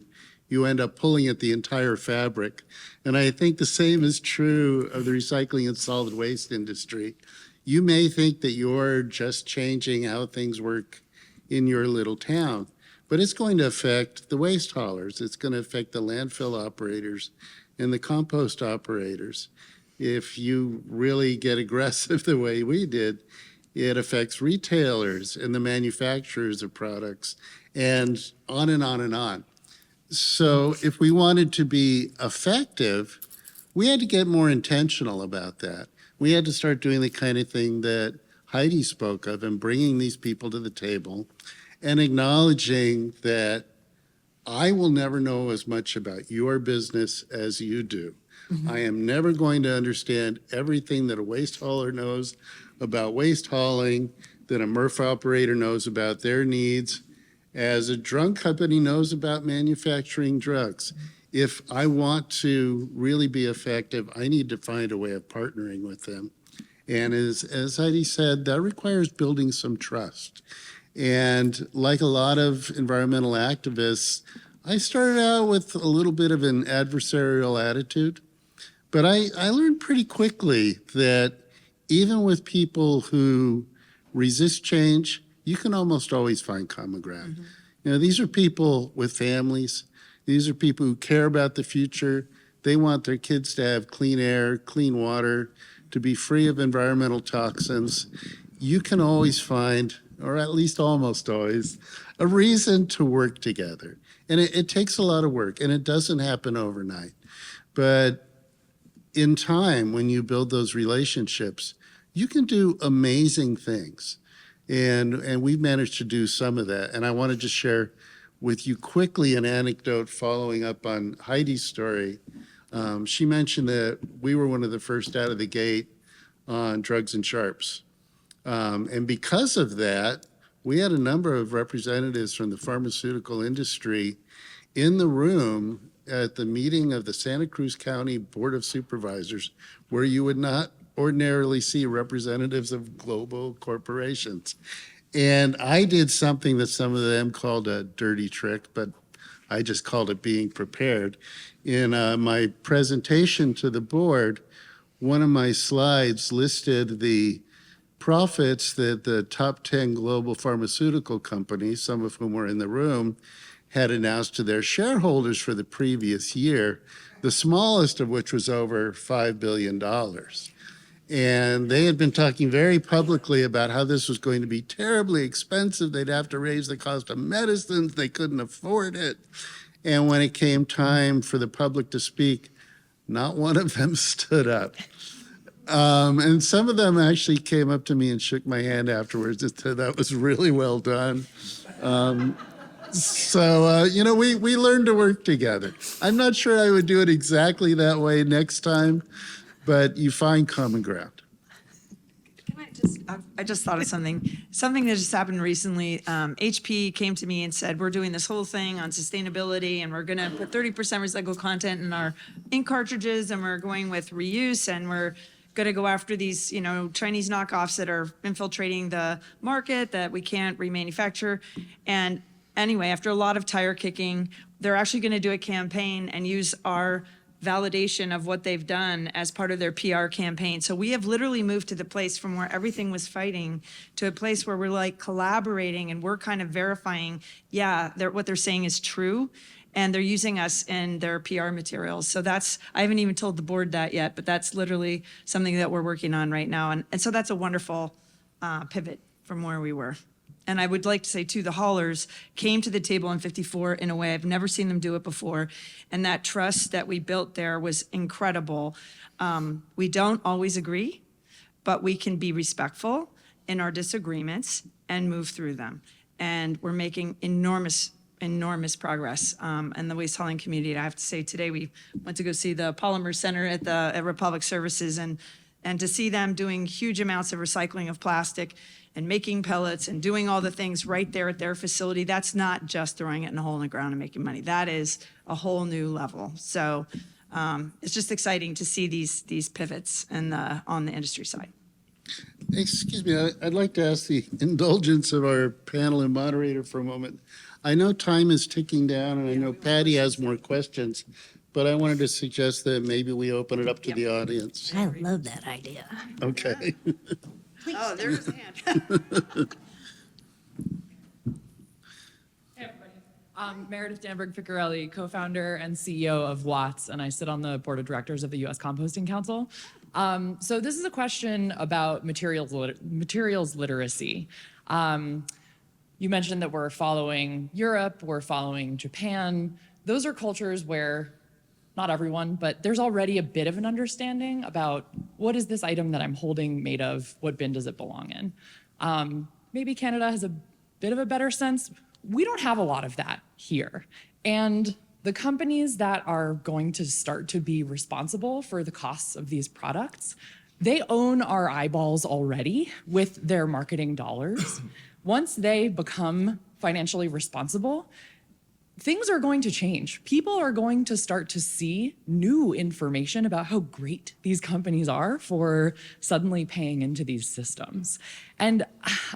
end up pulling at the entire fabric. And I think the same is true of the recycling and solid waste industry. You may think that you're just changing how things work in your little town, but it's going to affect the waste haulers. It's going to affect the landfill operators and the compost operators. If you really get aggressive the way we did, it affects retailers and the manufacturers of products, and on and on and on. So if we wanted to be effective, we had to get more intentional about that. We had to start doing the kind of thing that Heidi spoke of and bringing these people to the table and acknowledging that I will never know as much about your business as you do. Mm-hmm. I am never going to understand everything that a waste hauler knows about waste hauling, that a MRF operator knows about their needs, as a drug company knows about manufacturing drugs. If I want to really be effective, I need to find a way of partnering with them. And as Heidi said, that requires building some trust. And like a lot of environmental activists, I started out with a little bit of an adversarial attitude, but I learned pretty quickly that even with people who resist change, you can almost always find common ground. Mm-hmm. These are people with families. These are people who care about the future. They want their kids to have clean air, clean water, to be free of environmental toxins. You can always find, or at least almost always, a reason to work together. And it takes a lot of work, and it doesn't happen overnight. But in time, when you build those relationships, you can do amazing things. And we've managed to do some of that. And I want to just share with you quickly an anecdote following up on Heidi's story. She mentioned that we were one of the first out of the gate on drugs and sharps. And because of that, we had a number of representatives from the pharmaceutical industry in the room at the meeting of the Santa Cruz County Board of Supervisors, where you would not ordinarily see representatives of global corporations. And I did something that some of them called a dirty trick, but I just called it being prepared. In my presentation to the board, one of my slides listed the profits that the top 10 global pharmaceutical companies, some of whom were in the room, had announced to their shareholders for the previous year, the smallest of which was over $5 billion. And they had been talking very publicly about how this was going to be terribly expensive. They'd have to raise the cost of medicines. They couldn't afford it. And when it came time for the public to speak, not one of them stood up. And some of them actually came up to me and shook my hand afterwards and said, that was really well done. We learned to work together. I'm not sure I would do it exactly that way next time, but you find common ground. Can I just I just thought of something that just happened recently. HP came to me and said, we're doing this whole thing on sustainability and we're going to put 30% recycled content in our ink cartridges and we're going with reuse and we're going to go after these, Chinese knockoffs that are infiltrating the market that we can't remanufacture. And anyway, after a lot of tire kicking, they're actually going to do a campaign and use our validation of what they've done as part of their PR campaign. So we have literally moved to the place from where everything was fighting to a place where we're like collaborating and we're kind of verifying, what they're saying is true. And they're using us in their PR materials. So I haven't even told the board that yet, but that's literally something that we're working on right now. And so that's a wonderful pivot from where we were. And I would like to say, too, the haulers came to the table in 54 in a way I've never seen them do it before. And that trust that we built there was incredible. We don't always agree, but we can be respectful in our disagreements and move through them. And we're making enormous progress in the waste hauling community. I have to say, today we went to go see the Polymer Center at Republic Services and to see them doing huge amounts of recycling of plastic and making pellets and doing all the things right there at their facility. That's not just throwing it in a hole in the ground and making money. That is a whole new level. So it's just exciting to see these pivots on the industry side. Excuse me, I'd like to ask the indulgence of our panel and moderator for a moment. I know time is ticking down, and I know Patty has more questions, but I wanted to suggest that maybe we open it up to the audience. I love that idea. Okay. Oh, there's a hand. Hey, everybody. I'm Meredith Danberg-Piccarelli, co-founder and CEO of Watts, and I sit on the board of directors of the U.S. Composting Council. So this is a question about materials literacy. You mentioned that we're following Europe, we're following Japan. Those are cultures where, not everyone, but there's already a bit of an understanding about what is this item that I'm holding made of, what bin does it belong in. Maybe Canada has a bit of a better sense. We don't have a lot of that here. And the companies that are going to start to be responsible for the costs of these products, they own our eyeballs already with their marketing dollars. Once they become financially responsible, things are going to change. People are going to start to see new information about how great these companies are for suddenly paying into these systems. And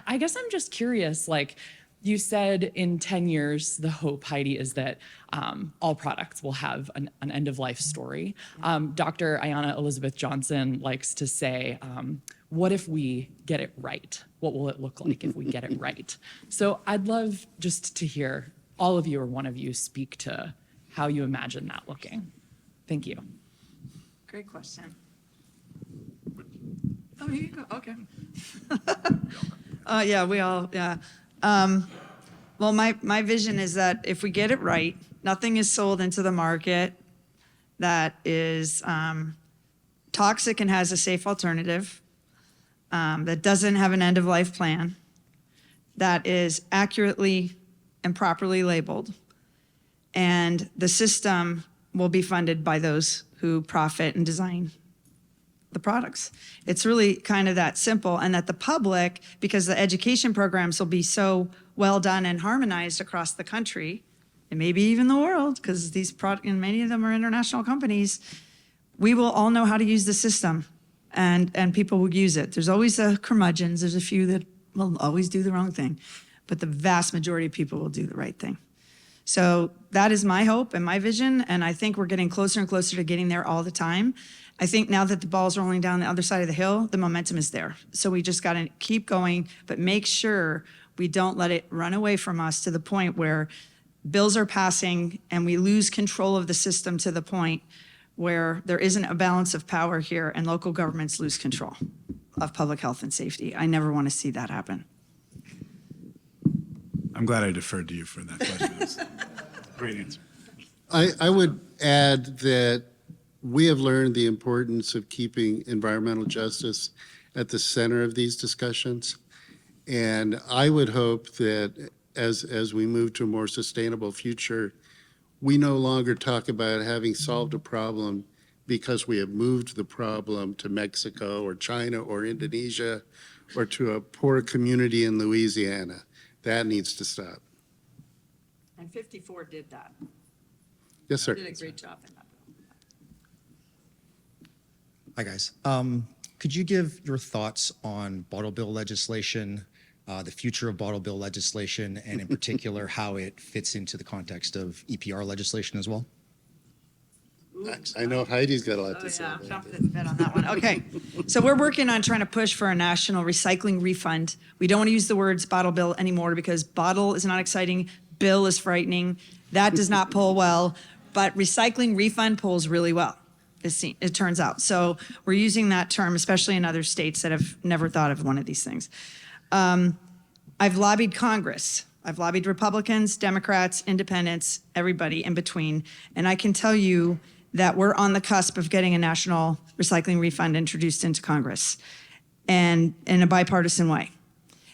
I guess I'm just curious, like you said, in 10 years, the hope, Heidi, is that all products will have an end-of-life story. Dr. Ayanna Elizabeth Johnson likes to say, what if we get it right? What will it look like if we get it right? So I'd love just to hear all of you or one of you speak to how you imagine that looking. Thank you. Great question. Oh, here you go. Okay. Well, my vision is that if we get it right, nothing is sold into the market that is toxic and has a safe alternative, that doesn't have an end-of-life plan, that is accurately and properly labeled, and the system will be funded by those who profit and design the products. It's really kind of that simple, and that the public, because the education programs will be so well done and harmonized across the country, and maybe even the world, because these products, and many of them are international companies, we will all know how to use the system, and people will use it. There's always a curmudgeons. There's a few that will always do the wrong thing, but the vast majority of people will do the right thing. So that is my hope and my vision, and I think we're getting closer and closer to getting there all the time. I think now that the ball's rolling down the other side of the hill, the momentum is there. So we just got to keep going, but make sure we don't let it run away from us to the point where bills are passing and we lose control of the system to the point where there isn't a balance of power here and local governments lose control of public health and safety. I never want to see that happen. I'm glad I deferred to you for that question. That was a great answer. I would add that we have learned the importance of keeping environmental justice at the center of these discussions. And I would hope that as we move to a more sustainable future, we no longer talk about having solved a problem because we have moved the problem to Mexico or China or Indonesia or to a poor community in Louisiana. That needs to stop. And 54 did that. Yes, sir. Did a great job in that. Hi, guys. Could you give your thoughts on bottle bill legislation, the future of bottle bill legislation, and in particular, how it fits into the context of EPR legislation as well? I know Heidi's got a lot Oh, to say yeah, about jumped that. at the bit on that one. Okay, so we're working on trying to push for a national recycling refund. We don't want to use the words bottle bill anymore because bottle is not exciting, bill is frightening. That does not pull well, but recycling refund pulls really well, it turns out. So we're using that term, especially in other states that have never thought of one of these things. I've lobbied Congress. I've lobbied Republicans, Democrats, independents, everybody in between. And I can tell you that we're on the cusp of getting a national recycling refund introduced into Congress, and in a bipartisan way.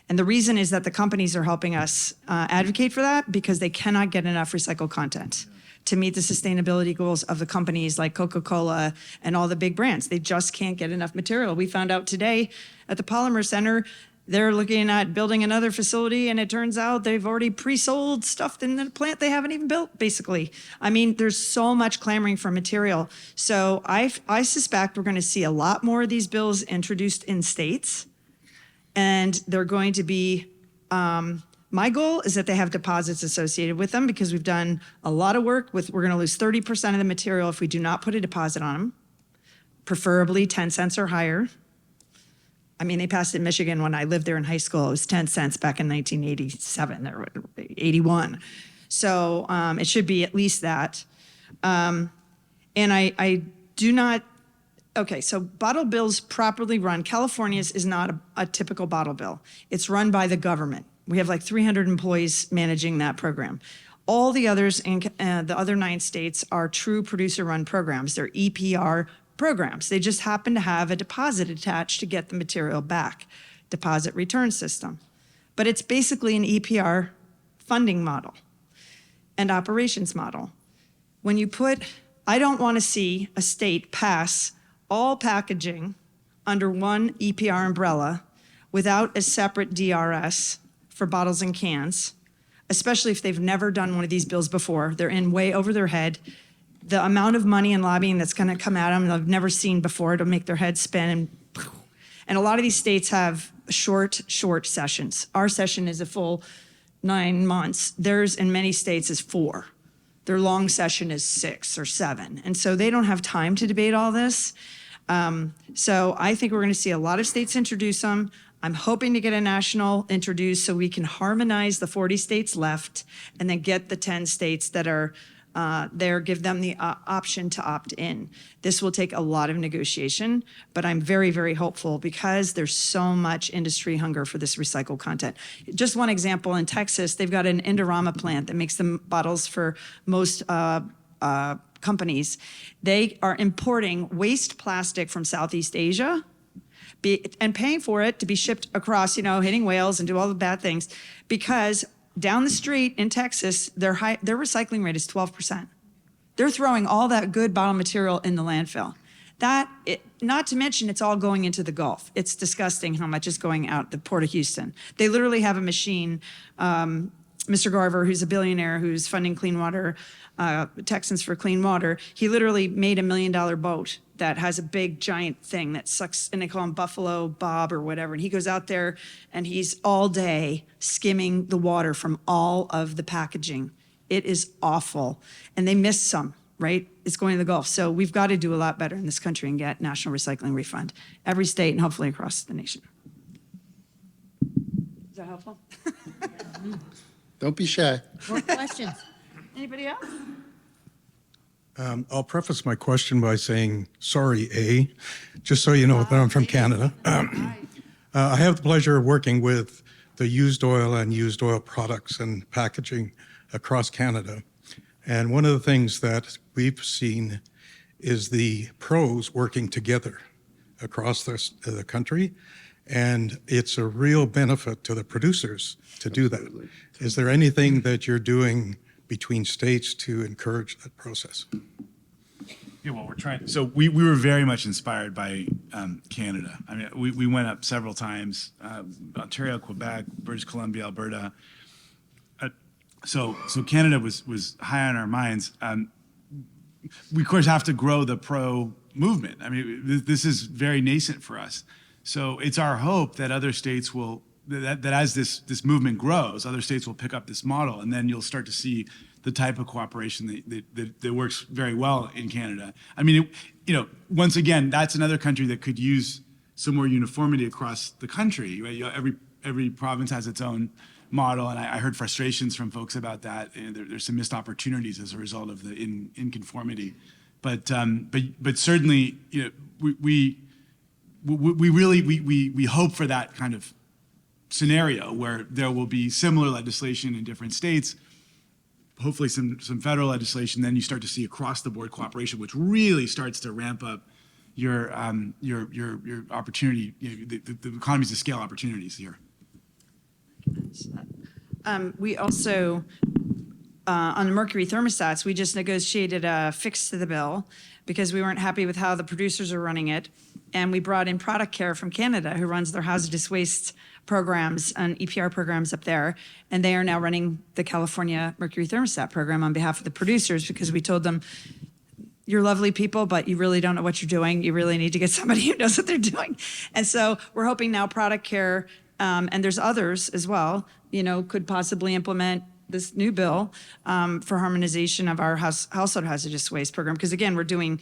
And the reason is that the companies are helping us advocate for that because they cannot get enough recycled content to meet the sustainability goals of the companies like Coca-Cola and all the big brands. They just can't get enough material. We found out today at the Polymer Center, they're looking at building another facility, and it turns out they've already pre-sold stuff in the plant they haven't even built, basically. I mean, there's so much clamoring for material. So I suspect we're going to see a lot more of these bills introduced in states, and they're going to be, my goal is that they have deposits associated with them because we've done a lot of work with, we're going to lose 30% of the material if we do not put a deposit on them, preferably 10 cents or higher. I mean, they passed it in Michigan when I lived there in high school. It was 10 cents back in 1987 or 81. So it should be at least that. And I do not, okay, so bottle bills properly run. California's is not a typical bottle bill. It's run by the government. We have like 300 employees managing that program. All the others in the other 9 states are true producer-run programs. They're EPR programs. They just happen to have a deposit attached to get the material back, deposit return system. But it's basically an EPR funding model and operations model. When you put, I don't want to see a state pass all packaging under one EPR umbrella without a separate DRS for bottles and cans, especially if they've never done one of these bills before. They're in way over their head. The amount of money and lobbying that's going to come at them, they've never seen before, it'll make their head spin. And a lot of these states have short sessions. Our session is a full 9 months. Theirs in many states is 4. Their long session is 6 or 7. And so they don't have time to debate all this. So I think we're going to see a lot of states introduce them. I'm hoping to get a national introduced so we can harmonize the 40 states left and then get the 10 states that are there, give them the option to opt in. This will take a lot of negotiation, but I'm very, very hopeful because there's so much industry hunger for this recycled content. Just one example, in Texas, they've got an Indorama plant that makes the bottles for most companies. They are importing waste plastic from Southeast Asia and paying for it to be shipped across, hitting whales and do all the bad things because down the street in Texas, their recycling rate is 12%. They're throwing all that good bottle material in the landfill. Not to mention, it's all going into the Gulf. It's disgusting how much is going out the Port of Houston. They literally have a machine. Mr. Garver, who's a billionaire, who's funding clean water, Texans for Clean Water, he literally made $1 million boat that has a big giant thing that sucks, and they call him Buffalo Bob or whatever. And he goes out there and he's all day skimming the water from all of the packaging. It is awful. And they missed some, right? It's going to the Gulf. So we've got to do a lot better in this country and get national recycling refund. Every state and hopefully across the nation. Is that helpful? Don't be shy. More questions? Anybody else? I'll preface my question by saying, sorry, A, just so you know that I'm from Canada. I have the pleasure of working with the used oil and used oil products and packaging across Canada. And one of the things that we've seen is the pros working together across the country. And it's a real benefit to the producers to do that. Is there anything that you're doing between states to encourage that process? Yeah, well, we're trying. So we were very much inspired by Canada. I mean, we went up several times, Ontario, Quebec, British Columbia, Alberta. So Canada was high on our minds. We of course have to grow the pro movement. I mean, this is very nascent for us. So it's our hope that other states will that as this movement grows, other states will pick up this model, and then you'll start to see the type of cooperation that works very well in Canada. I mean, once again, that's another country that could use some more uniformity across the country. Right? Every province has its own model, and I heard frustrations from folks about that. There's some missed opportunities as a result of the inconformity. But certainly, we really hope for that kind of scenario where there will be similar legislation in different states, hopefully some federal legislation. Then you start to see across the board cooperation, which really starts to ramp up your opportunity, the economies of scale opportunities here. We also, on the mercury thermostats, we just negotiated a fix to the bill because we weren't happy with how the producers are running it. And we brought in Product Care from Canada, who runs their hazardous waste programs and EPR programs up there. And they are now running the California mercury thermostat program on behalf of the producers, because we told them, you're lovely people, but you really don't know what you're doing. You really need to get somebody who knows what they're doing. And so we're hoping now Product Care, and there's others as well, could possibly implement this new bill for harmonization of our household hazardous waste program. Because again, we're doing,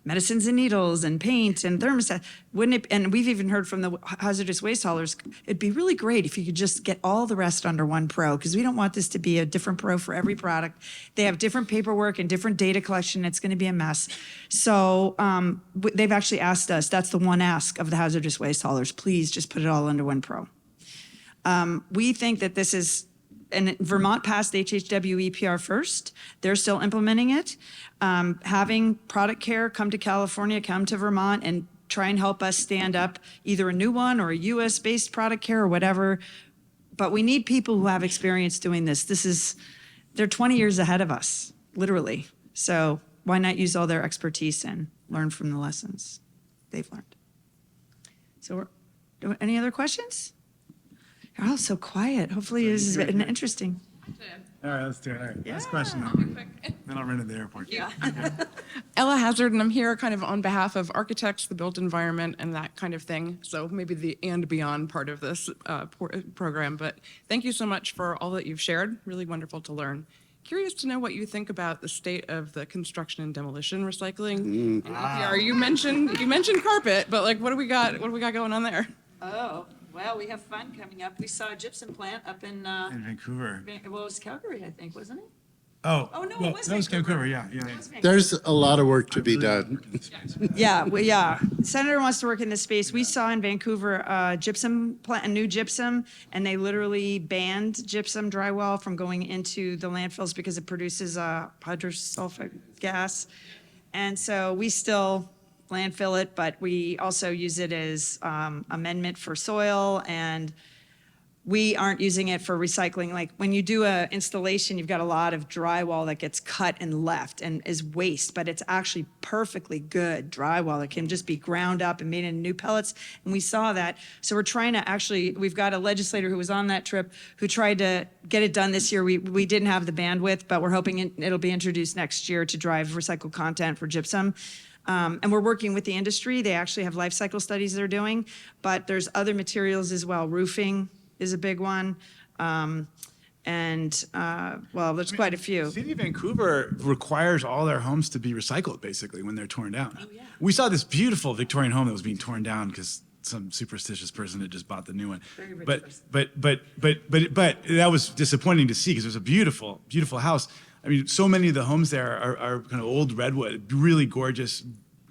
medicines and needles and paint and thermostat. Wouldn't it? And we've even heard from the hazardous waste haulers, it'd be really great if you could just get all the rest under one pro, because we don't want this to be a different pro for every product. They have different paperwork and different data collection. It's going to be a mess. So they've actually asked us, that's the one ask of the hazardous waste haulers, please just put it all under one pro. We think that this is, and Vermont passed HHW EPR first. They're still implementing it. Having Product Care come to California, come to Vermont, and try and help us stand up either a new one or a US-based Product Care or whatever. But we need people who have experience doing this. They're 20 years ahead of us, literally. So why not use all their expertise and learn from the lessons they've learned? So any other questions? You're all so quiet. Hopefully this has been interesting. All right, let's do it. All right, last question. Then I'll run to the airport. Yeah. Ella Hazard, and I'm here kind of on behalf of architects, the built environment, and that kind of thing. So maybe the and beyond part of this program. But thank you so much for all that you've shared. Really wonderful to learn. Curious to know what you think about the state of the construction and demolition recycling in EPR. You mentioned carpet, but like, what do we got going on there? Oh. Well, we have fun coming up. We saw a gypsum plant up in Vancouver. Well, it was Calgary, I think, wasn't it? Oh, Oh, no, well, it was that was Vancouver. Vancouver. Yeah. It was Vancouver. There's a lot of work to be done. Yeah. Senator wants to work in this space. We saw in Vancouver gypsum plant, a new gypsum, and they literally banned gypsum drywall from going into the landfills because it produces hydrosulfuric gas. And so we still landfill it, but we also use it as amendment for soil, and we aren't using it for recycling. Like when you do a installation, you've got a lot of drywall that gets cut and left and is waste, but it's actually perfectly good drywall that can just be ground up and made into new pellets. And we saw that. So we're trying to we've got a legislator who was on that trip who tried to get it done this year. We didn't have the bandwidth, but we're hoping it'll be introduced next year to drive recycled content for gypsum. And we're working with the industry. They actually have life cycle studies they're doing, but there's other materials as well. Roofing is a big one. Well, there's quite a few. City of Vancouver requires all their homes to be recycled, basically, when they're torn down. Oh, yeah. We saw this beautiful Victorian home that was being torn down because some superstitious person had just bought the new one. Very rich But that was disappointing to see because it was a beautiful, beautiful house. I mean, so many of the homes there are kind of old redwood, really gorgeous,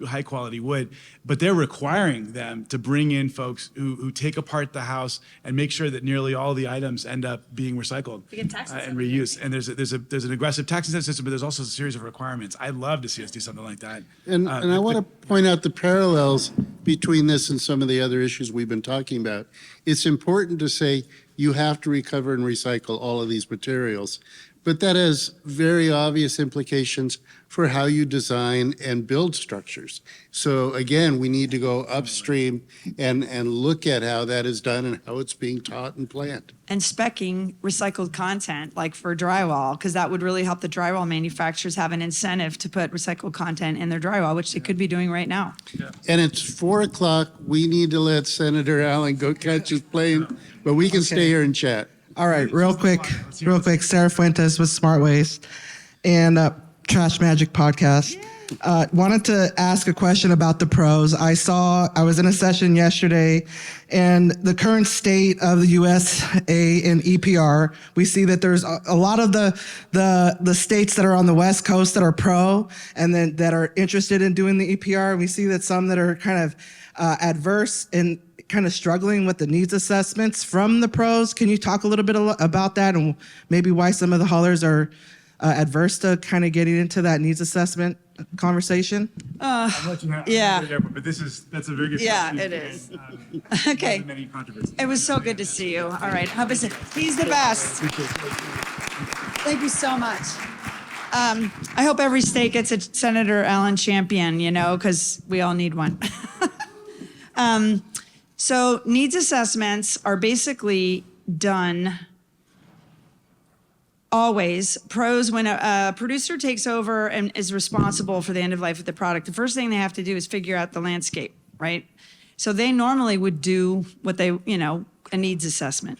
high quality wood, but they're requiring them to bring in folks who take apart the house and make sure that nearly all the items end up being recycled and reused. And there's an aggressive tax incentive system, but there's also a series of requirements. I'd love to see us do something like that. And I want to point out the parallels between this and some of the other issues we've been talking about. It's important to say you have to recover and recycle all of these materials, but that has very obvious implications for how you design and build structures. So again, we need to go upstream and look at how that is done and how it's being taught and planned. And speccing recycled content, like for drywall, because that would really help the drywall manufacturers have an incentive to put recycled content in their drywall, which they could be doing right now. And it's 4:00. We need to let Senator Allen go catch his plane, but we can stay here and chat. All right, real quick. Sarah Fuentes with Smart Waste and Trash Magic Podcast. Wanted to ask a question about the pros. I was in a session yesterday, and the current state of the USA and EPR, we see that there's a lot of the states that are on the West Coast that are pro and then that are interested in doing the EPR. We see that some that are kind of adverse and kind of struggling with the needs assessments from the pros. Can you talk a little bit about that and maybe why some of the haulers are adverse to kind of getting into that needs assessment conversation? Yeah. But that's a very good Yeah, question. it is. And, Okay. many controversies. It was so good to see you. All right. How is it? He's the best. Thank you so much. I hope every state gets a Senator Allen champion, because we all need one. So needs assessments are basically done always. Pros, when a producer takes over and is responsible for the end of life of the product, the first thing they have to do is figure out the landscape, right? So they normally would do what a needs assessment.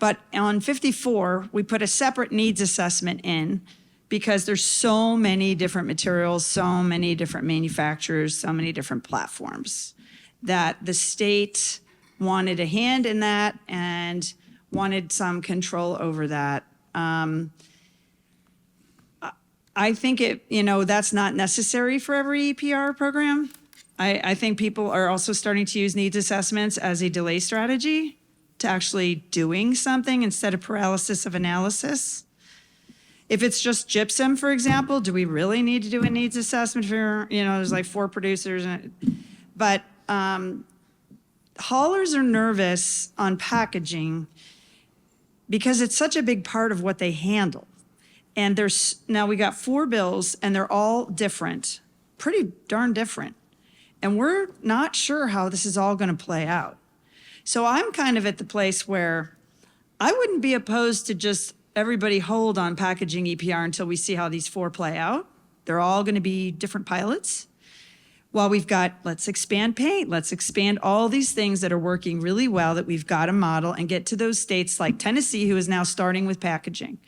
But on 54, we put a separate needs assessment in because there's so many different materials, so many different manufacturers, so many different platforms that the state wanted a hand in that and wanted some control over that. I think that's not necessary for every EPR program. I think people are also starting to use needs assessments as a delay strategy to actually doing something instead of paralysis of analysis. If it's just gypsum, for example, do we really need to do a needs assessment for, there's like 4 producers? But haulers are nervous on packaging because it's such a big part of what they handle. And now we got 4 bills and they're all different, pretty darn different. And we're not sure how this is all going to play out. So I'm kind of at the place where I wouldn't be opposed to just everybody hold on packaging EPR until we see how these 4 play out. They're all going to be different pilots. Well, we've got, let's expand paint. Let's expand all these things that are working really well that we've got a model and get to those states like Tennessee, who is now starting with packaging.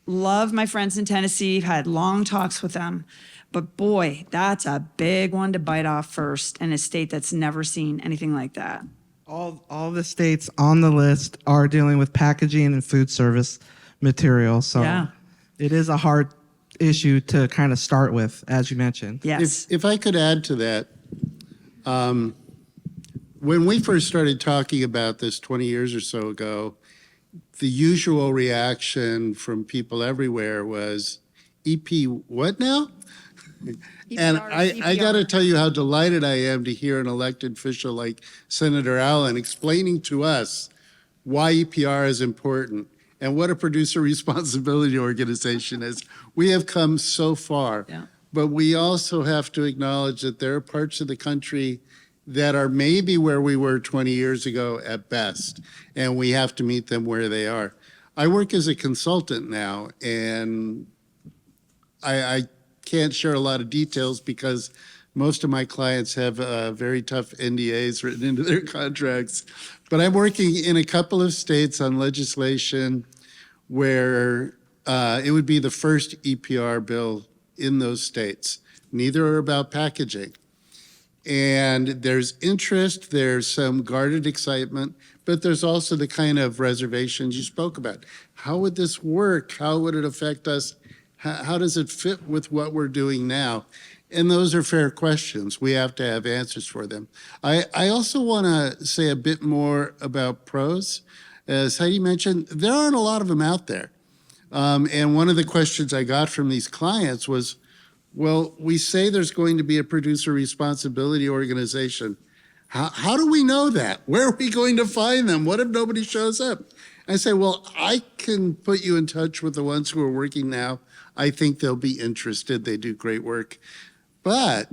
Love my friends in Tennessee, had long talks with them. But boy, that's a big one to bite off first in a state that's never seen anything like that. All the states on the list are dealing with packaging and food service material. So Yeah. It is a hard issue to kind of start with, as you mentioned. Yes. If I could add to that, when we first started talking about this 20 years or so ago, the usual reaction from people everywhere was, EP what now? And I got to tell you how delighted I am to hear an elected official like Senator Allen explaining to us why EPR is important and what a producer responsibility organization is. We have come so far, but we also have to acknowledge that there are parts of the country that are maybe where we were 20 years ago at best, and we have to meet them where they are. I work as a consultant now, and I can't share a lot of details because most of my clients have very tough NDAs written into their contracts. But I'm working in a couple of states on legislation where it would be the first EPR bill in those states. Neither are about packaging. And there's interest, there's some guarded excitement, but there's also the kind of reservations you spoke about. How would this work? How would it affect us? How does it fit with what we're doing now? And those are fair questions. We have to have answers for them. I also want to say a bit more about pros. As Heidi mentioned, there aren't a lot of them out there. And one of the questions I got from these clients was, well, we say there's going to be a producer responsibility organization. How do we know that? Where are we going to find them? What if nobody shows up? And I say, well, I can put you in touch with the ones who are working now. I think they'll be interested. They do great work. But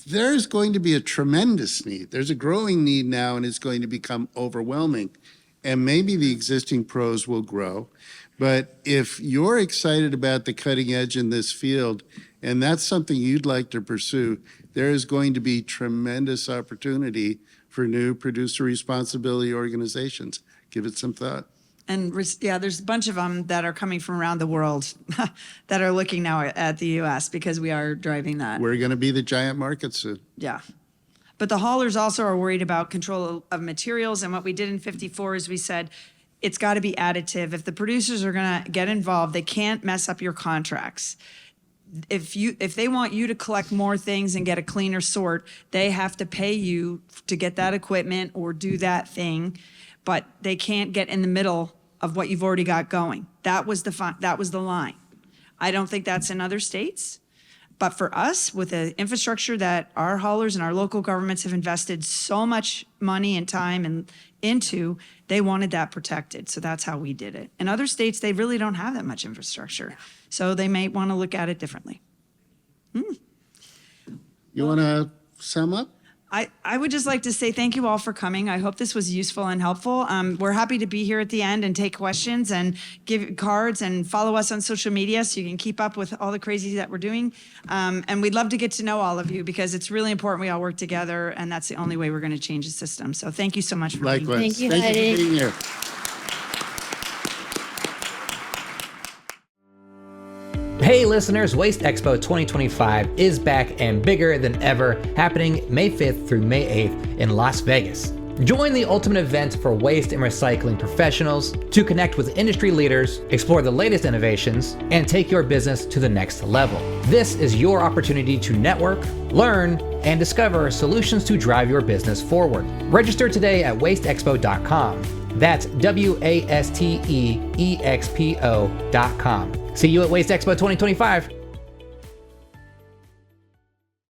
there's going to be a tremendous need. There's a growing need now, and it's going to become overwhelming. And maybe the existing pros will grow. But if you're excited about the cutting edge in this field, and that's something you'd like to pursue, there is going to be tremendous opportunity for new producer responsibility organizations. Give it some thought. And yeah, there's a bunch of them that are coming from around the world that are looking now at the U.S. because we are driving that. We're going to be the giant market soon. Yeah. But the haulers also are worried about control of materials. And what we did in 54 is we said, it's got to be additive. If the producers are going to get involved, they can't mess up your contracts. If they want you to collect more things and get a cleaner sort, they have to pay you to get that equipment or do that thing, but they can't get in the middle of what you've already got going. That was the line. I don't think that's in other states, but for us, with the infrastructure that our haulers and our local governments have invested so much money and time into, they wanted that protected. So that's how we did it. In other states, they really don't have that much infrastructure. So they may want to look at it differently. You want to sum up? I would just like to say thank you all for coming. I hope this was useful and helpful. We're happy to be here at the end and take questions and give cards and follow us on social media so you can keep up with all the crazy that we're doing. And we'd love to get to know all of you because it's really important we all work together, and that's the only way we're going to change the system. So thank you so much for being here. Likewise. Thank you, Thank you Heidi. for being here. Hey listeners, WasteExpo 2025 is back and bigger than ever, happening May 5th through May 8th in Las Vegas. Join the ultimate event for waste and recycling professionals to connect with industry leaders, explore the latest innovations, and take your business to the next level. This is your opportunity to network, learn, and discover solutions to drive your business forward. Register today at wasteexpo.com. That's WasteExpo.com. See you at WasteExpo 2025.